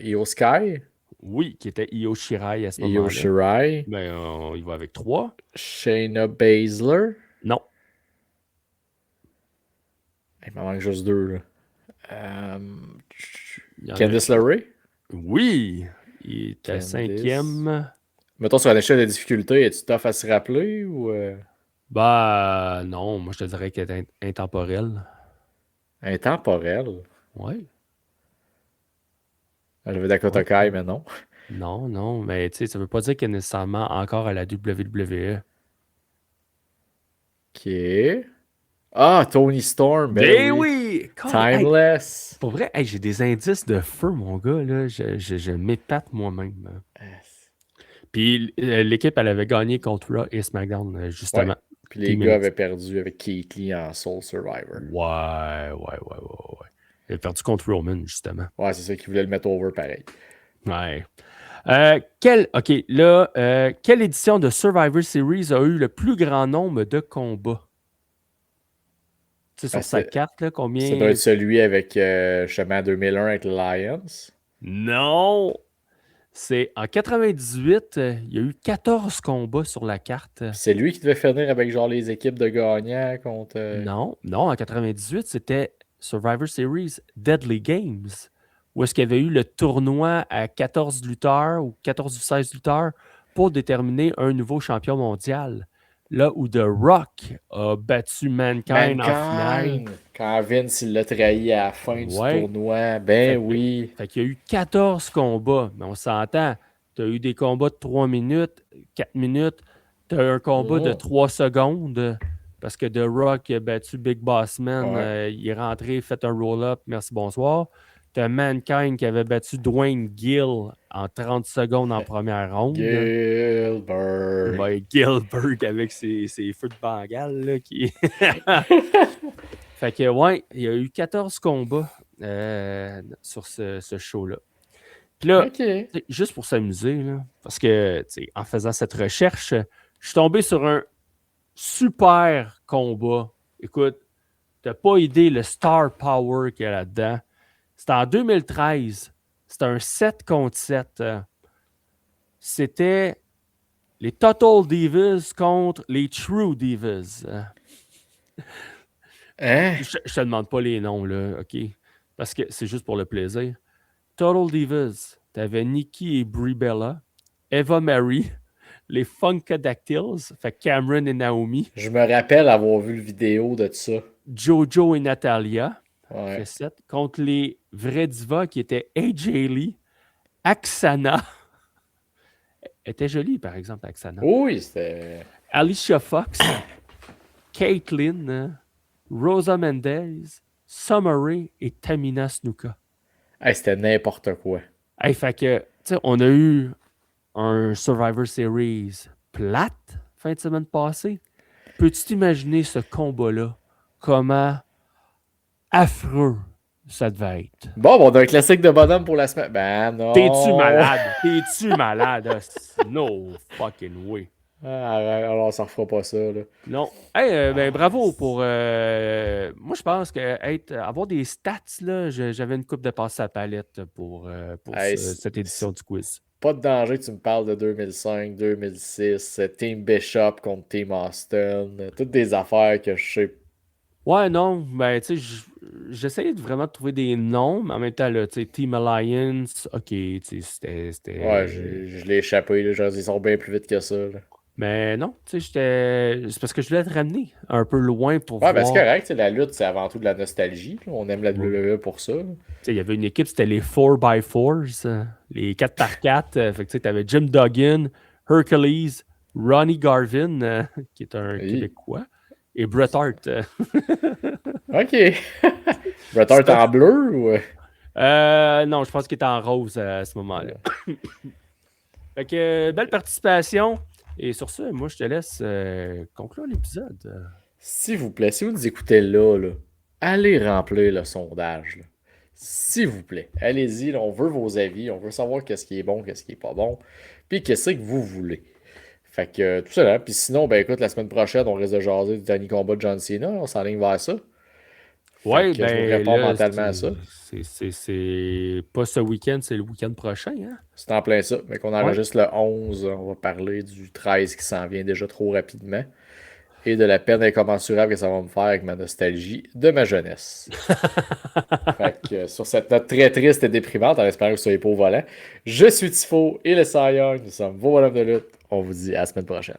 Io Sky. Oui, qui était Io Shirai à ce moment-là. Io Shirai. Ben, on y va avec 3. Shayna Baszler. Non. Il m'en manque juste 2. Candice LeRae. Oui. Il était 5e. Mettons sur la échelle de difficulté, es-tu tough à se rappeler ou. Bah, non, moi je te dirais qu'elle est intemporelle. Intemporelle? Oui. Elle avait Dakota Kai, mais non. Non, mais tu sais, ça veut pas dire qu'elle est nécessairement encore à la WWE. Ok. Ah, Tony Storm. Ben oui! Timeless. Hey, pour vrai, hey, j'ai des indices de feu, mon gars. Là. Je m'épate moi-même. Puis l'équipe, elle avait gagné contre Raw et SmackDown, justement. Ouais. Puis les gars avaient perdu avec Keith Lee en Soul Survivor. Ouais. Il a perdu contre Roman, justement. Ouais, c'est ça qui voulait le mettre over pareil. Ouais. Quelle édition de Survivor Series a eu le plus grand nombre de combats? Tu sais, sur sa carte, là, combien? Ça doit être celui avec, justement, 2001 avec Lions. Non! C'est en 98, il y a eu 14 combats sur la carte. C'est lui qui devait finir avec genre les équipes de gagnants contre. Non, en 98, c'était Survivor Series Deadly Games, où est-ce qu'il y avait eu le tournoi à 14 lutteurs ou 14 ou 16 lutteurs pour déterminer un nouveau champion mondial. Là où The Rock a battu Mankind en finale. Quand Vince il l'a trahi à la fin du tournoi. Oui. Fait qu'il y a eu 14 combats. Mais on s'entend. Tu as eu des combats de 3 minutes, 4 minutes. Tu as eu un combat de 3 secondes. Parce que The Rock a battu Big Boss Man. Il est rentré, fait un roll-up. Merci, bonsoir. Tu as Mankind qui avait battu Dwayne Gill en 30 secondes en première ronde. Gilbert. Ouais, Gilbert avec ses feux de Bengale, là, qui... Fait que, ouais, il y a eu 14 combats sur ce show-là. Puis là, OK. juste pour s'amuser, là, parce que, en faisant cette recherche, je suis tombé sur un super combat. Écoute, t'as pas idée le star power qu'il y a là-dedans. C'était en 2013. C'était un 7 contre 7. C'était les Total Divas contre les True Divas. Hein? Je te demande pas les noms, là, OK? Parce que c'est juste pour le plaisir. Total Divas, t'avais Nikki et Brie Bella, Eva Marie, les Funkadactyls, fait Cameron et Naomi, Je me rappelle avoir vu le vidéo de ça. Jojo et Natalia, Ouais. fait 7, contre les vrais divas qui étaient AJ Lee, Aksana. Elle était jolie, par exemple, Aksana. Oui, c'était... Alicia Fox, Caitlyn, Rosa Mendez, Summer Rae et Tamina Snuka. Hey, c'était n'importe quoi. Hey, fait que, tu sais, on a eu un Survivor Series plate fin de semaine passée. Peux-tu t'imaginer ce combat-là? Comment affreux ça devait être? Bon, on a un classique de bonhomme pour la semaine. Ben non! T'es-tu malade? T'es-tu malade? No fucking way. Ah, alors, on s'en refera pas ça, là. Non. Hey, ben, bravo pour... moi, je pense que avoir des stats, là, j'avais une coupe de passe à la palette pour Hey, cette édition du quiz. Pas de danger que tu me parles de 2005, 2006, Team Bishop contre Team Austin, toutes des affaires que je sais. Ouais, non, ben, tu sais, j'essayais de vraiment trouver des noms, mais en même temps, là, tu sais, Team Alliance, ok, tu sais, c'était... Ouais, je l'ai échappé, là, genre, ils sont bien plus vite que ça, là. Mais non, tu sais, c'est parce que je voulais te ramener un peu loin pour Ouais, voir. ben c'est correct, la lutte, c'est avant tout de la nostalgie, là. On aime la WWE pour ça, là. Tu sais, il y avait une équipe, c'était les 4x4s, les 4x4. Fait que tu sais, t'avais Jim Duggan, Hercules, Ronnie Garvin, qui est un Oui. Québécois, et Bret Hart. OK. Bret Hart en bleu ou... Non, je pense qu'il était en rose à ce moment-là. Fait que belle participation. Et sur ce, moi, je te laisse conclure l'épisode. S'il vous plaît, si vous nous écoutez là, allez remplir le sondage, là. S'il vous plaît, allez-y, là, on veut vos avis, on veut savoir qu'est-ce qui est bon, qu'est-ce qui est pas bon, puis qu'est-ce que vous voulez. Fait que tout ça là, puis sinon, ben écoute, la semaine prochaine, on risque de jaser du dernier combat de John Cena, on s'enligne vers ça. Ouais, Fait que je vous ben réponds là, mentalement à ça. c'est pas ce week-end, c'est le week-end prochain, hein? C'est en plein ça, mais qu'on enregistre le 11, on va parler du 13 qui s'en vient déjà trop rapidement. Et de la peine incommensurable que ça va me faire avec ma nostalgie de ma jeunesse. Fait que, sur cette note très triste et déprimante, en espérant que vous soyez pas au volant, je suis Tifo et le Cy Young. Nous sommes vos bonhommes de lutte. On vous dit à la semaine prochaine.